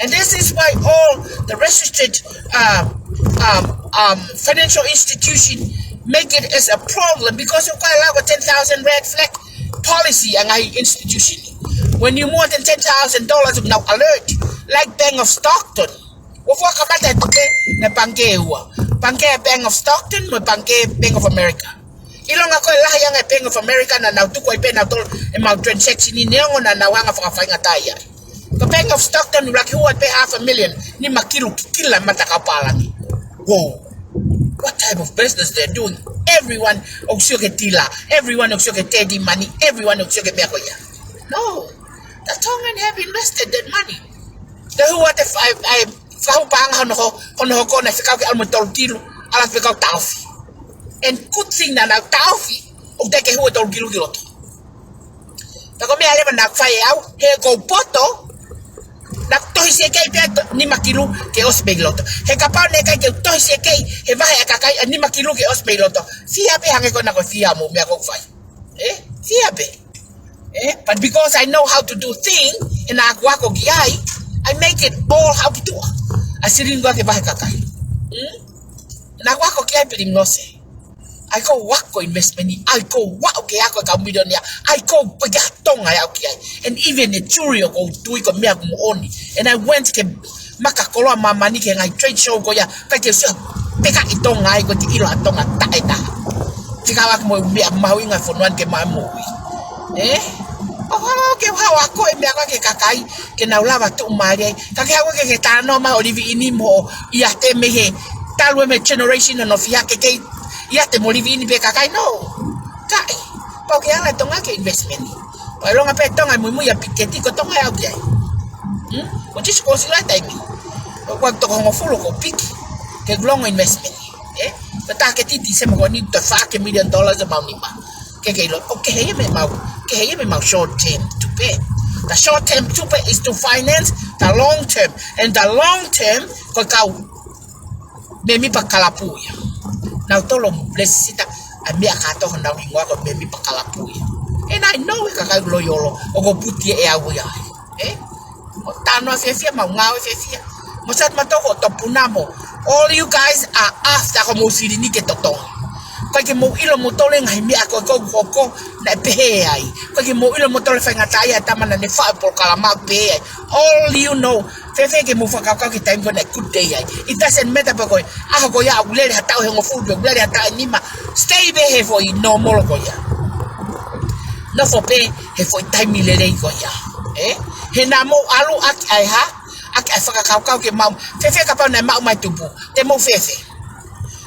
And this is why all the registered financial institution make it as a problem because of quite a lot of 10,000 red flag policy and I institution. When you more than $10,000 of now alert, like Bank of Stockton. Wafwa kamata tuke na Bank of Stockton mo Bank of America. Ilong ako lahayang Bank of America na nautukoy pe na tol ma transaction ni neongo na nawanga fa taya. The Bank of Stockton like who pay $500,000 ni makilu kila matakapalang. Whoa. What type of business they're doing? Everyone oksuke tila, everyone oksuke teddy money, everyone oksuke bekoya. No. The Tongan have invested that money. The who what if I pang hono ko na fikaw ke almotol tilo, ala fikaw Taufu'i. And good thing na Taufu'i o deke huwa tol gilu-giloto. Tako me ale na FAEMA'U he go poto na tohi se kai pe ni makilu ke osbegiloto. He kapau ne kai ke tohi se kai he vai akakai ni makilu ke osbegiloto. Fia pe hange ko na ko fia mo me ko fai. Fia pe. But because I know how to do thing and ako giai, I make it all how to do. Asiringo ke vai kakai. Na ako giai pilimnose. I go wako investment. I go wako ke ako ka millionaire. I go pagatong ay okay. And even the jury go do it me ako oni. And I went ke makakolo mama ni ke ngai trade show ko ya ka ke so peka itong ay ko ti ilo atong ata eta. Tikawa mo me mawi nga fonwan ke mamo. Ke wako me ako ke kakai ke naulava tu mari. Ka ke ako ke tano ma olivi ini mo ia te mehe talwe me generation no fia ke ya te molivini be kakai no kai porque ala tonga ke investment pa longa pe tonga muy ya piketi ko tonga ya ukia o ti ko sila time o kwa to ko fulo ko piki ke long investment ta ke ti se mo ni to $5 million amount ni ma ke lo okay he me mau short term to pay. The short term to pay is to finance the long term and the long term ko ka me mi pa kalapuya. Now tolo blessita amia kato na wingwa ko me mi pakalapuya. And I know ka ka loyolo o go puti e awuya. O tano fefia ma ngawe fefia. Mo sat matoko topunamo. All you guys are after ko mo sirini ke totong. Ko ke mo ilo mo tole ngai mi ako ko na pehe ai. Ko ke mo ilo mo tole fa ngataya tamana ne fa por kalama pehe. All you know fefe ke mo faka ka ke time ko na good day ai. It doesn't matter because ako ya ulele hata o ngo full ulele hata nima stay be he for no more ko ya. No for pe he for time lele ko ya. He na mo alu ak ai ha ak faka ka ke mau fefe ka pa na mau mai tubu. Te mo fefe.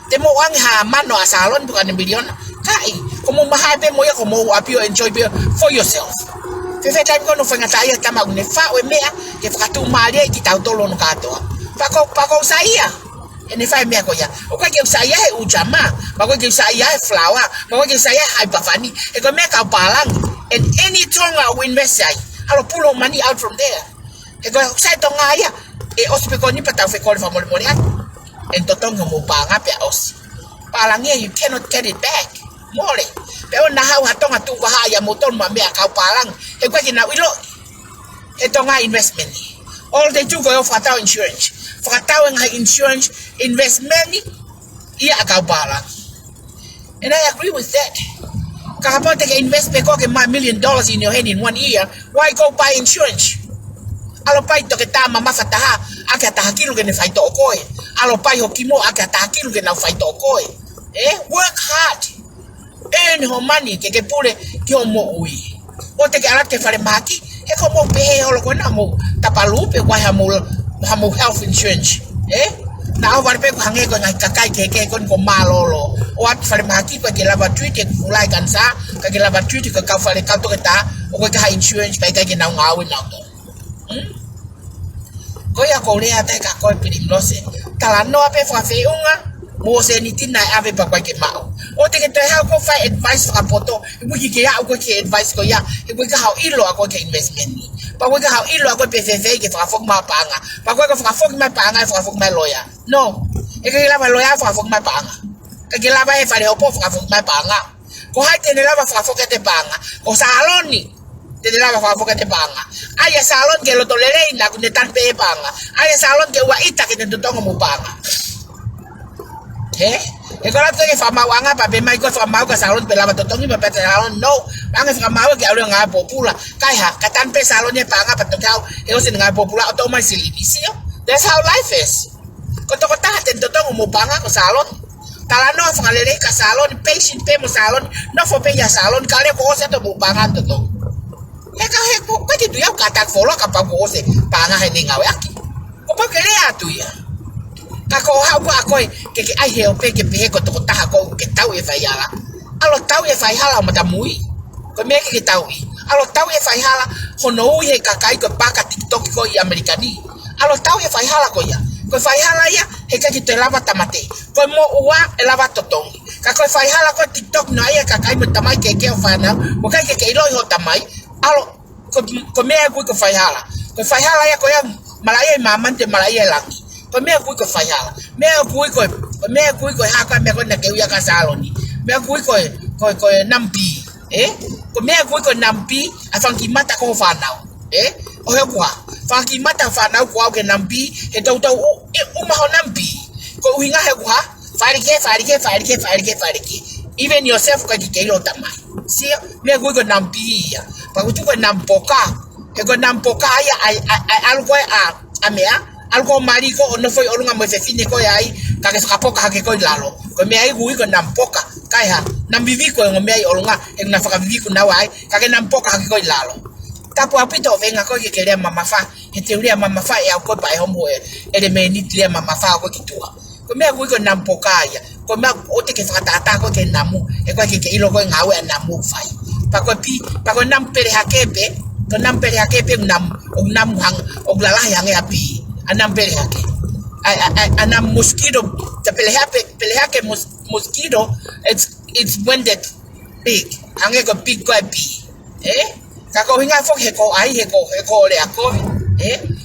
Temo ang ha mano asalon bukan million kai como mahabe mo ya como apio enjoy for yourself fefe time ko no fanga taya tama une fa we mea ke fakatu mali ki tautolo no kato pako saya ene fa mea ko ya o ka ke saya e ujama pako ke saya e flower pako ke saya ai bafani e ko make a balang and any tonga win mesai alo pull money out from there e ko sai tonga ya e ospeko ni pata fe ko fa mo and totong mo panga pe os palangia you cannot get it back mole pe ona ha hatonga tu ha ya motor ma me ka palang e kwa kina wilo e tonga investment all they do go for FAKATOLOUA insurance FAKATOLOUA insurance investment ia ka palang and I agree with that kapag take invest pe ko ke $1 million in your hand in 1 year why go buy insurance alo pai to ke tama mafataha aka tahakilu ke ne faito okoe alo pai hokimo aka tahakilu ke na faito okoe work hard ni homani ke pule ki homo ui o te ke ala ke fare maki e ko mo pe holo ko na mo tapalupe kwa hamu health insurance na over pe hange ko ngai kakai ke ko malolo o at fare maki ko ke lava treat ke fulai kansa ka ke lava treat ko ka fare ka to ta o ko ka insurance ka ke na ngawi na to ko ya ko le ata ka ko pirimlose tala no ape fa feunga mo se ni tina ave pa kwa ke mau o te ke te ha ko fa advice fa poto ibu ki ya ko ke advice ko ya ibu ka ha ilo ko ke investment ni pa ko ka ha ilo ko PFF ke fa fok ma panga pa ko fa fok ma panga fa fok ma lawyer no e ke la lawyer fa fok ma panga ke la ba e fa le opo fa fok ma panga ko ha te la ba fa fok te panga ko saloni te la ba fa fok te panga aya salon ke lo tolere ina ku ne tan pe panga aya salon ke wa ita ke te tongo mo panga e ko la te ke fa ma wanga pa be mai ko fa ma ka salon pe la ba tongi pa pe salon no banga fa ma ke alo nga popula kai ha ka tan pe salon ne panga pa to tau e o se nga popula auto mai silivisio that's how life is ko to ta te tongo mo panga ko salon tala no fa le ka salon patient pe mo salon no fo pe ya salon ka le ko se to mo panga to to e ka he ko ti tu ya ka ta folo ka pa ko se panga he ni nga wa ki ko pa ke le atu ya kako ha ko ke ai he o pe ke pe ko to ta ko ke tau e fai ala alo tau e fai hala mata mui ko me ke tau I alo tau e fai hala hono he ka kai ko pa ka TikTok ko I amerikani alo tau e fai hala ko ya ko fai hala ya he ka ki te lava tamate ko mo ua e lava totongi ka ko fai hala ko TikTok no ai ka kai mo tamai ke FANAU mo kai ke ilo ho tamai alo ko me ko fai hala ya ko ya malaya mamante malaya langi ko me ko fai hala me ko ha ka me ko na ke ya ka saloni me ko nampi ko me ko nampi afangi mata ko FANAU o he kwa fangi mata FANAU ko ke nampi e tau uma ho nampi ko hinga he kwa farike even yourself ka ke lo tamai si me ko nampi ya pa ko nampoka e ko nampoka ya algo amea algo mariko no foi olunga mo fefine ko ai ka ke kapoka ke ko lalo ko me ai gui ko nampoka kai ha nambivi ko ngo me ai olunga en na faka vivi ko na wai ka ke nampoka ke ko lalo tapu apito venga ko ke le mama fa e teoria mama fa ya ko pai homo ele me ni le mama fa ko kitua ko me gui ko nampoka ya ko me o te ke faka tata ko ke namu e ko ke ilo ko ngawe namu fai pa ko nampere hakepe ko nampere hakepe nam hang oglala yang api anam pele hake anam mosquito the pele hake mosquito it's when that big ange ko big ko pi ka ko hinga fo he ko le ako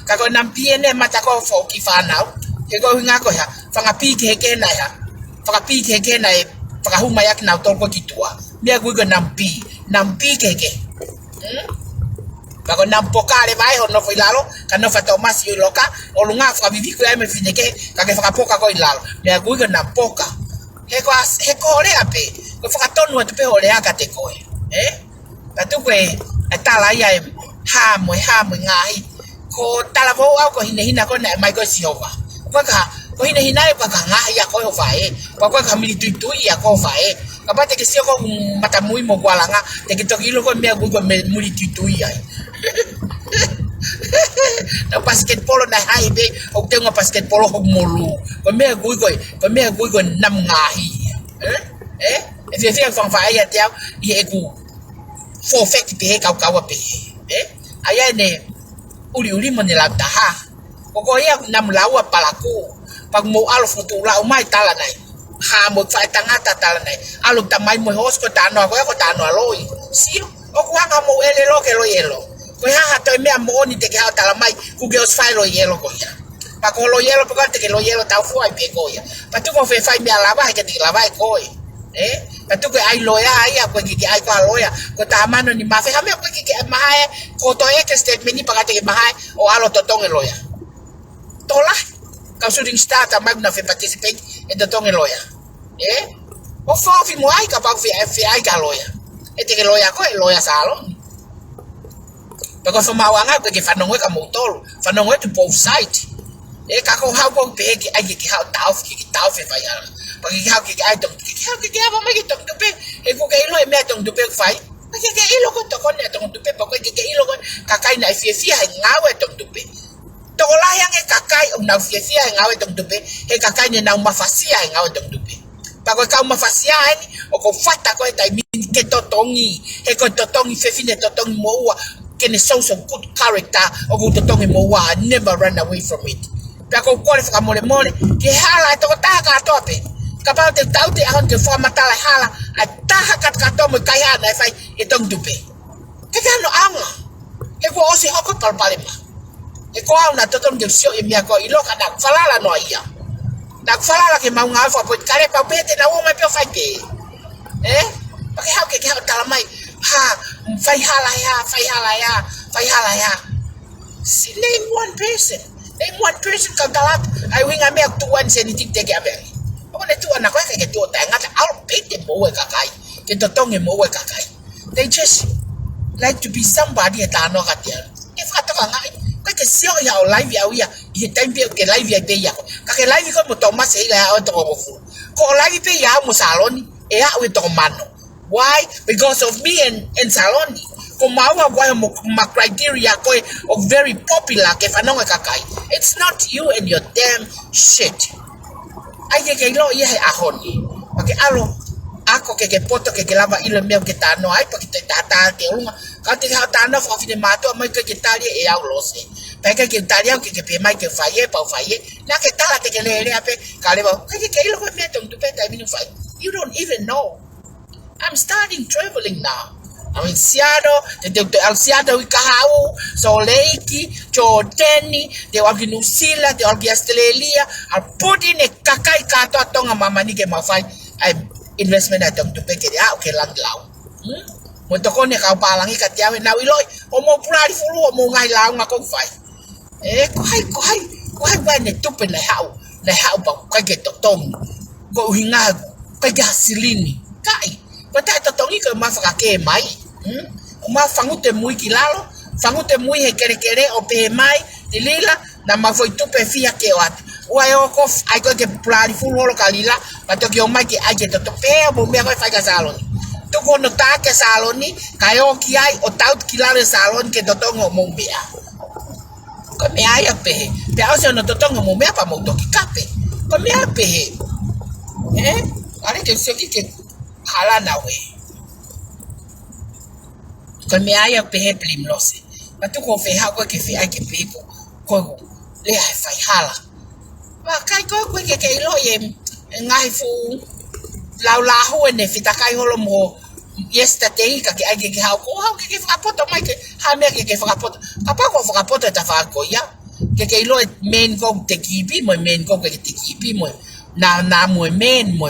ka ko nam piene mata ko fo ki FANAU he ko hinga ko ya fanga pi ke na ya fanga pi ke na fanga huma yak na to ko kitua me ko nam pi ke Bako nampoka le vai hono foi lalo kana fa Thomas yo loka o lunga fa vivi ko ai me fineke ka ke fa poka ko ilalo me agui ko nampoka he ko le ape ko fa tonu te pe ole aka te ko patu ko TALA ya ha mo ngai ko TALA vo au ko hina ko na mai ko SIHOVA ko hina pa ka ngai ya ko fa ko ka militu ya ko fa kapate ke sio ko mata mui mo kwalanga te ke tokilo ko me agui ko militu ya na basketball na haibe o te nga basketball ho molu ko me gui ko nam ngahi e fe fa ya te I ku fo fek pe ka pe aya ne uli mo ne la ta ha ko ya nam lawa palaku pag mo alo futu la mai TALA nai ha mo fa tangata TALA nai alo tamai mo hos ko tano ko tano aloi si o ku hanga mo ele lo ke lo yelo ko ha to me amoni te ke ha TALA mai ku ge os fai lo yelo ko ya pa ko lo yelo pa te ke lo yelo Taufu'i pe ko ya pa tu ko fe fai me alaba ke te lava ko pa tu ko ai lo ya ai ko ki ai ko lo ya ko ta mano ni ma fe ha me ko ki mai ko to e ke statement ni pa te ke mai o alo to tong lo ya tola ka shooting star ta mag na fe participate in the tong lo ya o fa fi mo ai ka pa fi ai ka lo ya e te ke lo ya ko lo ya salon Bako fa mawanga ke FANAU ka motol FANAU to both side ka ko ha ko pe ki ai ki ha Taufu'i fa ya pa ki ha ki ai to ki ha ki ba mai to pe e ko ke lo me Tongi Tupe fai. Ke ilo ko to kone Tongi Tupe pa ko ke ilo ko kakai na fia ngawe Tongi Tupe. To la yang e kakai na fia ngawe Tongi Tupe, e kakai ne na mafasia ngawe Tongi Tupe. Pa ko ka mafasia ni o ko fata ko tai min ke to tongi, e ko to tongi fefine to tongi moa. Can show some good character or go to tongue more never run away from it. Pako qualify more ke hala to taka tope. Kapal te tau te ahon te forma tala hala a taha kat mo kaya na fai e Tongi Tupe. Ke no anga. E ko osi hoko pal palema. E ko au na to tongi sio e mia ko ilo kana falala no ia. Na falala ke mau ngafa po kare pa pete na wo me pe fai pe. Pake hau ke hau tala mai. Fai hala ya. See, name one person. Kau talat. I wing a milk to one anything take a berry. I want to an aqua get to a tang. I'll pay them more kakai. Get the tongue and more kakai. They just like to be somebody at our nogatia. If I talk like a seal ya live ya, you time be a live ya day. Kaka live you come to Thomas out of Call live pay ya musaloni, ea with Tomano. Why? Because of me and Saloni. Kumawa why my criteria of very popular ke FANAU kakai. It's not you and your damn shit. Ai ke lo ye ahoni. Pake alo ako ke poto ke lava ile meo ke tano ai pake tata ke unga. Ka te ha tano fa fine mato mai ke tali e au lose. Pake ke tali ke pe mai ke faye pa faye. Na ke tala te ke le ape ka le ba. Ke ilo ko me Tongi Tupe tai minu fai. You don't even know. I'm starting traveling now. I'm in Seattle, Seattle Kahau, Salt Lake, Jordani, they will be New Zealand, they will be Australia. I put in a kakai kato tonga mama ni ke mafai. I investment at Tongi Tupe ke dia okay lang lao. Mo to ko ne ka palangi ka tiawe na wiloi, o mo pulari fulu o mo ngai lao nga ko fai. Ko hai ba ne tupe na hau ba ka ke to tong. Go hinga ka gasilini. Kai Pata to tongi ko mafaka ke mai. Uma fangute mui kilalo, fangute mui he kere o pe mai, Tilila na mafoi tupe fia ke wat. Wa yo ko ai ko ke plani full holo kalila, pato ke o mai ke ai ke to pe o me ko fai ka saloni. To ko no ta ke saloni, kayo ki ai o taut kilalo salon ke to tongo mo bia. Ko me ai a pe. Pe o se no to tongo mo me pa mo to ki kape. Ko me a pe. Ari ke se ki hala na we. Ko me ai pe he plim lose. Patu ko fe ha ko ke fe ai ke people. Ko le ai fai hala. Ba kai ko ke ilo ye ngai fu la ho ne fita kai holo mo yesterday ka ke ai ke ha ko ha ke fa poto mai ke ha me ke fa poto. Papa ko fa poto ta fa ko ya. Ke ilo men ko te kipi mo men ko ke te kipi mo na mo men mo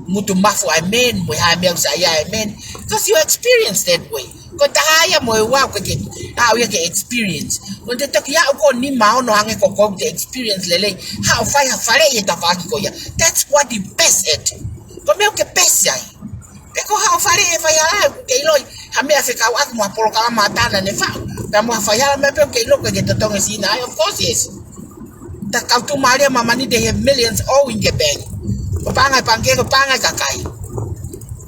mutu mafu I mean we have milk I mean because you experience that way ko tahaya mo wa ko ke how you get experience when they talk ya ko ni ma no hange ko the experience lele how fire fare ye ta fa ko ya that's what the best at ko me ke best ya pe ko how fare e fa ya ke lo ha me afika wa mo apolo ka mata na ne fa ta mo fa ya me pe ke lo ko ke to tonga sina of course yes ta ka tu maria mama ni they have millions all in the bank pangai pangke ko pangai kakai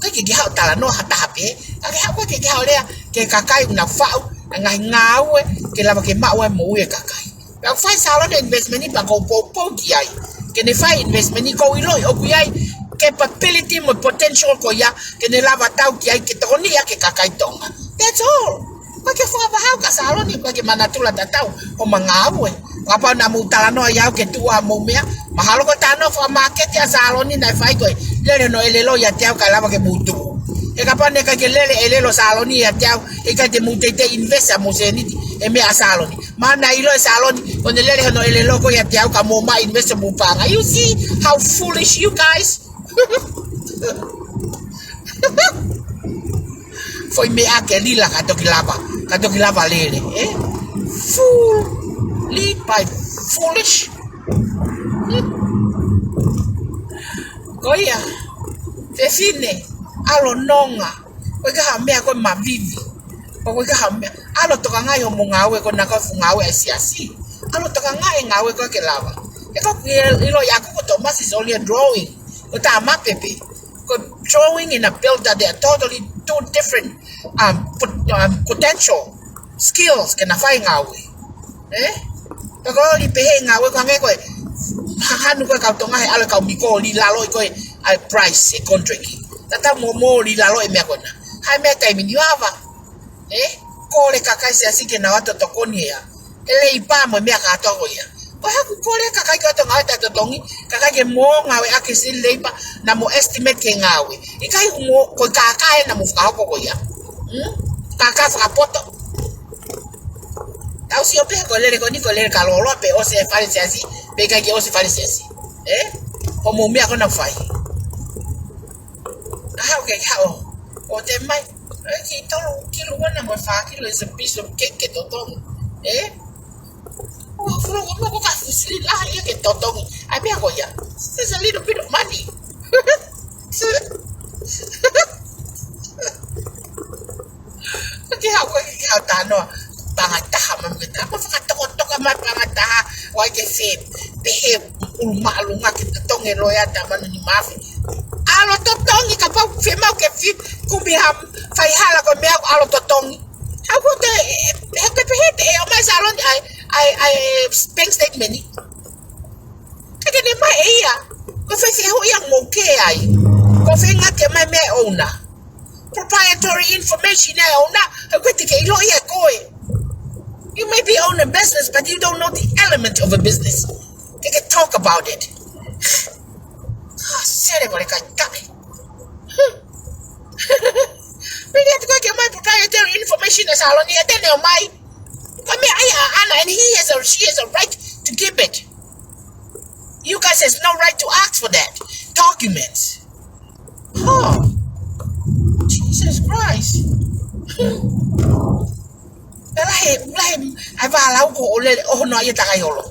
ke hau tala no hata hape ke hau ke hau le ke kakai na fau ngai ngawe ke lava ke mawe mo e kakai pa fai salon investment ni pa ko po kiai ke ne fai investment ni ko ilo o kiai capability mo potential ko ya ke ne lava tau kiai ke to ni ya ke kakai tonga that's all pa ke fa ba hau ka salon ni pa ke manatula tatau o mangawe apa na mutala no ya ke tua mo mea mahalo ko tano fa market ya saloni na fai ko lele no elelo ya tiao kala ke mutu e kapane ka ke lele elelo saloni ya tiao e ka te mutete invest mo seniti e me saloni mana ilo saloni on lele no elelo ko ya tiao ka mo ma invest mo para you see how foolish you guys foi me akelila ka to kilava lele fool lead by foolish Goya Fefine alo nonga weka hamea ko mavivi weka hamea alo toka ngayo mo ngawe ko naka fungawe asiasi alo toka ngawe ko kelava eko ilo yako ko Thomas is only a drawing ko ta mapepe Drawing in a builder, they are totally two different potential skills can find out. Ko li pe nga we ko nge ko hanu ko ka tonga he ala ka mi ko li la lo ko ai price e contract tata mo li la lo e me ko na hai me kai mi niava ko le ka kai se asike na watu tokoni ya ele ipa mo me ka to ko ya ko ha ko le ka kai ka to nga ta to tongi ka kai mo nga we akisi leipa na mo estimate ke nga we i kai mo ko ka kai na mo fa ko ya ka fa poto Tau si ope kolere koni kolere kalolo pe o se fale siasi pe ka ke o se fale siasi o mo mi akona fai okay how o te mai ki tolo kilo wana mo fa kilo is a piece of cake ke totong o furo ko ka fusili la ya ke totong ai be ko ya there's a little bit of money okay how tano pangataha mamita ko fakatoka ma pangataha wa ke fe behe ulmalunga ke tonge loya tamanu ni mafi alo totongi ka pa FIEMA'U ke fi kubiham fai hala ko me alo totongi ako te he o mai salon I bank statement ni ke ne mai ia ko fe ho yang mo ke ai ko fe nga ke mai me ona proprietary information na ona ko te ke lo ia ko You may be owning a business, but you don't know the element of a business. They can talk about it. We get to go get my proprietary information as I don't my. I mean, Anna, and she has a right to keep it. You guys has no right to ask for that. Documents. Oh, Jesus Christ. Ai va la ko le HONO ia takai holo.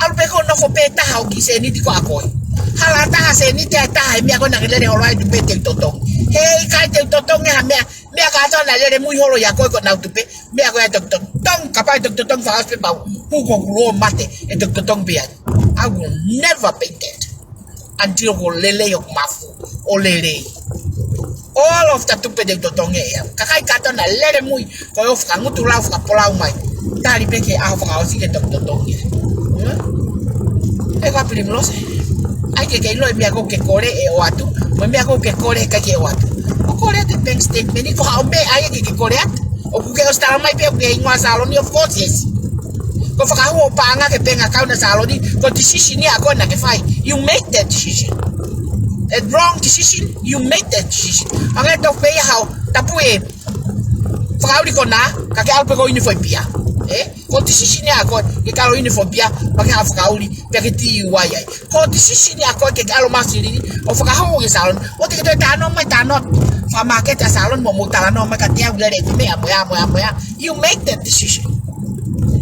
Al pe ko no ko pe ta ha ki se ni ti ko akoi. Hala ta se ni te ta mi ko na ke le holo ai tu pe te toto. Hey kai te toto nga me ka to na le mu holo ya ko na tu pe. Me ko ya toto tong ka pa toto tong fa pe pa. Pu ko lo mate e toto tong pe. I will never pay that until ko lele yok mafu o lele. All of the tupe de totonge ya kakai kato na lere mui ko of ka ngutu la of ka pola mai tali peke a of ka osi ke totonge e ka primlos ai ke lo mi ako ke kore e o atu mo mi ako ke kore ka ke o atu o kore de bank statement ni ko ha be ai ke kore at o ku ke o sta mai pe ke ngwa salon ni of course yes ko fa ka ho pa nga ke bank account na salon ni ko decision ni ako na ke fai you make that decision. A wrong decision, you make that decision. Ang ito pay how TAPU'I. Fakao di ko na, kaki alpe ko uniform pia. Ko decision niya ako, kikalo uniform pia, magka fakao li, pia kiti uwayay. Ko decision niya ako, kikalo masiri, o fakao ko salon. O tiki to tano may tanot. Fa market a salon mo talano may katiya ulere me amoya. You make that decision.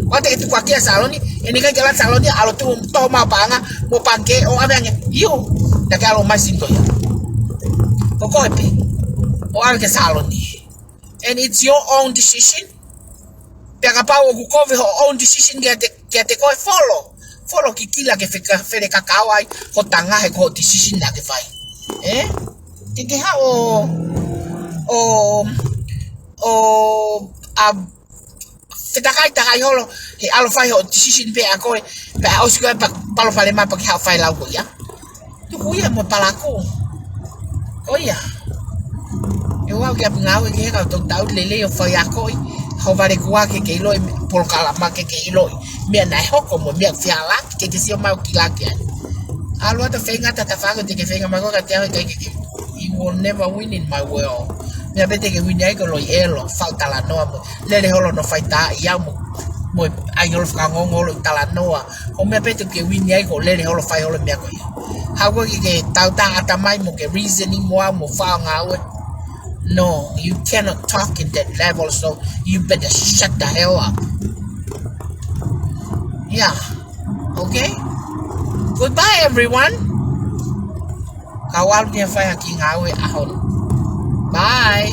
O tiki to kwakia salon ni, ini kan jalan salon ni alo tu toma panga mo pangke o abang you. Nagalo mais sinto ya. Kokope. O alke saloni. And it's your own decision. Pega pa o kukove ho own decision get ko follow. Follow kikila ke fere kakawai ho tanga he ko decision na ke fai. Tike ha takai holo he alo fai ho decision pe ako pe osiko pa palo fale ma pa ki ha fai la ko ya. Kuya mo palako. Oya. Eu au que ngau que ka to tau lele o foi akoi. Ho vale kuwa ke lo por kala ma ke lo. Me na hoko mo me fiala ke si o mau kilaki. Alo to fenga tata fago te ke fenga mago ka te ke. You will never win in my world. Me abete ke win ai ko lo elo falta la no. Lele holo no faita ia mo ai holo fa ngolo tala noa. O me abete ke win ai ko lele holo fai holo me ko. How go you get ata mai mo ke reasoning mo fa ngawe. No, you cannot talk in that level, so you better shut the hell up. Yeah. Okay? Goodbye everyone. Kawal niya fa ngawe ahon. Bye.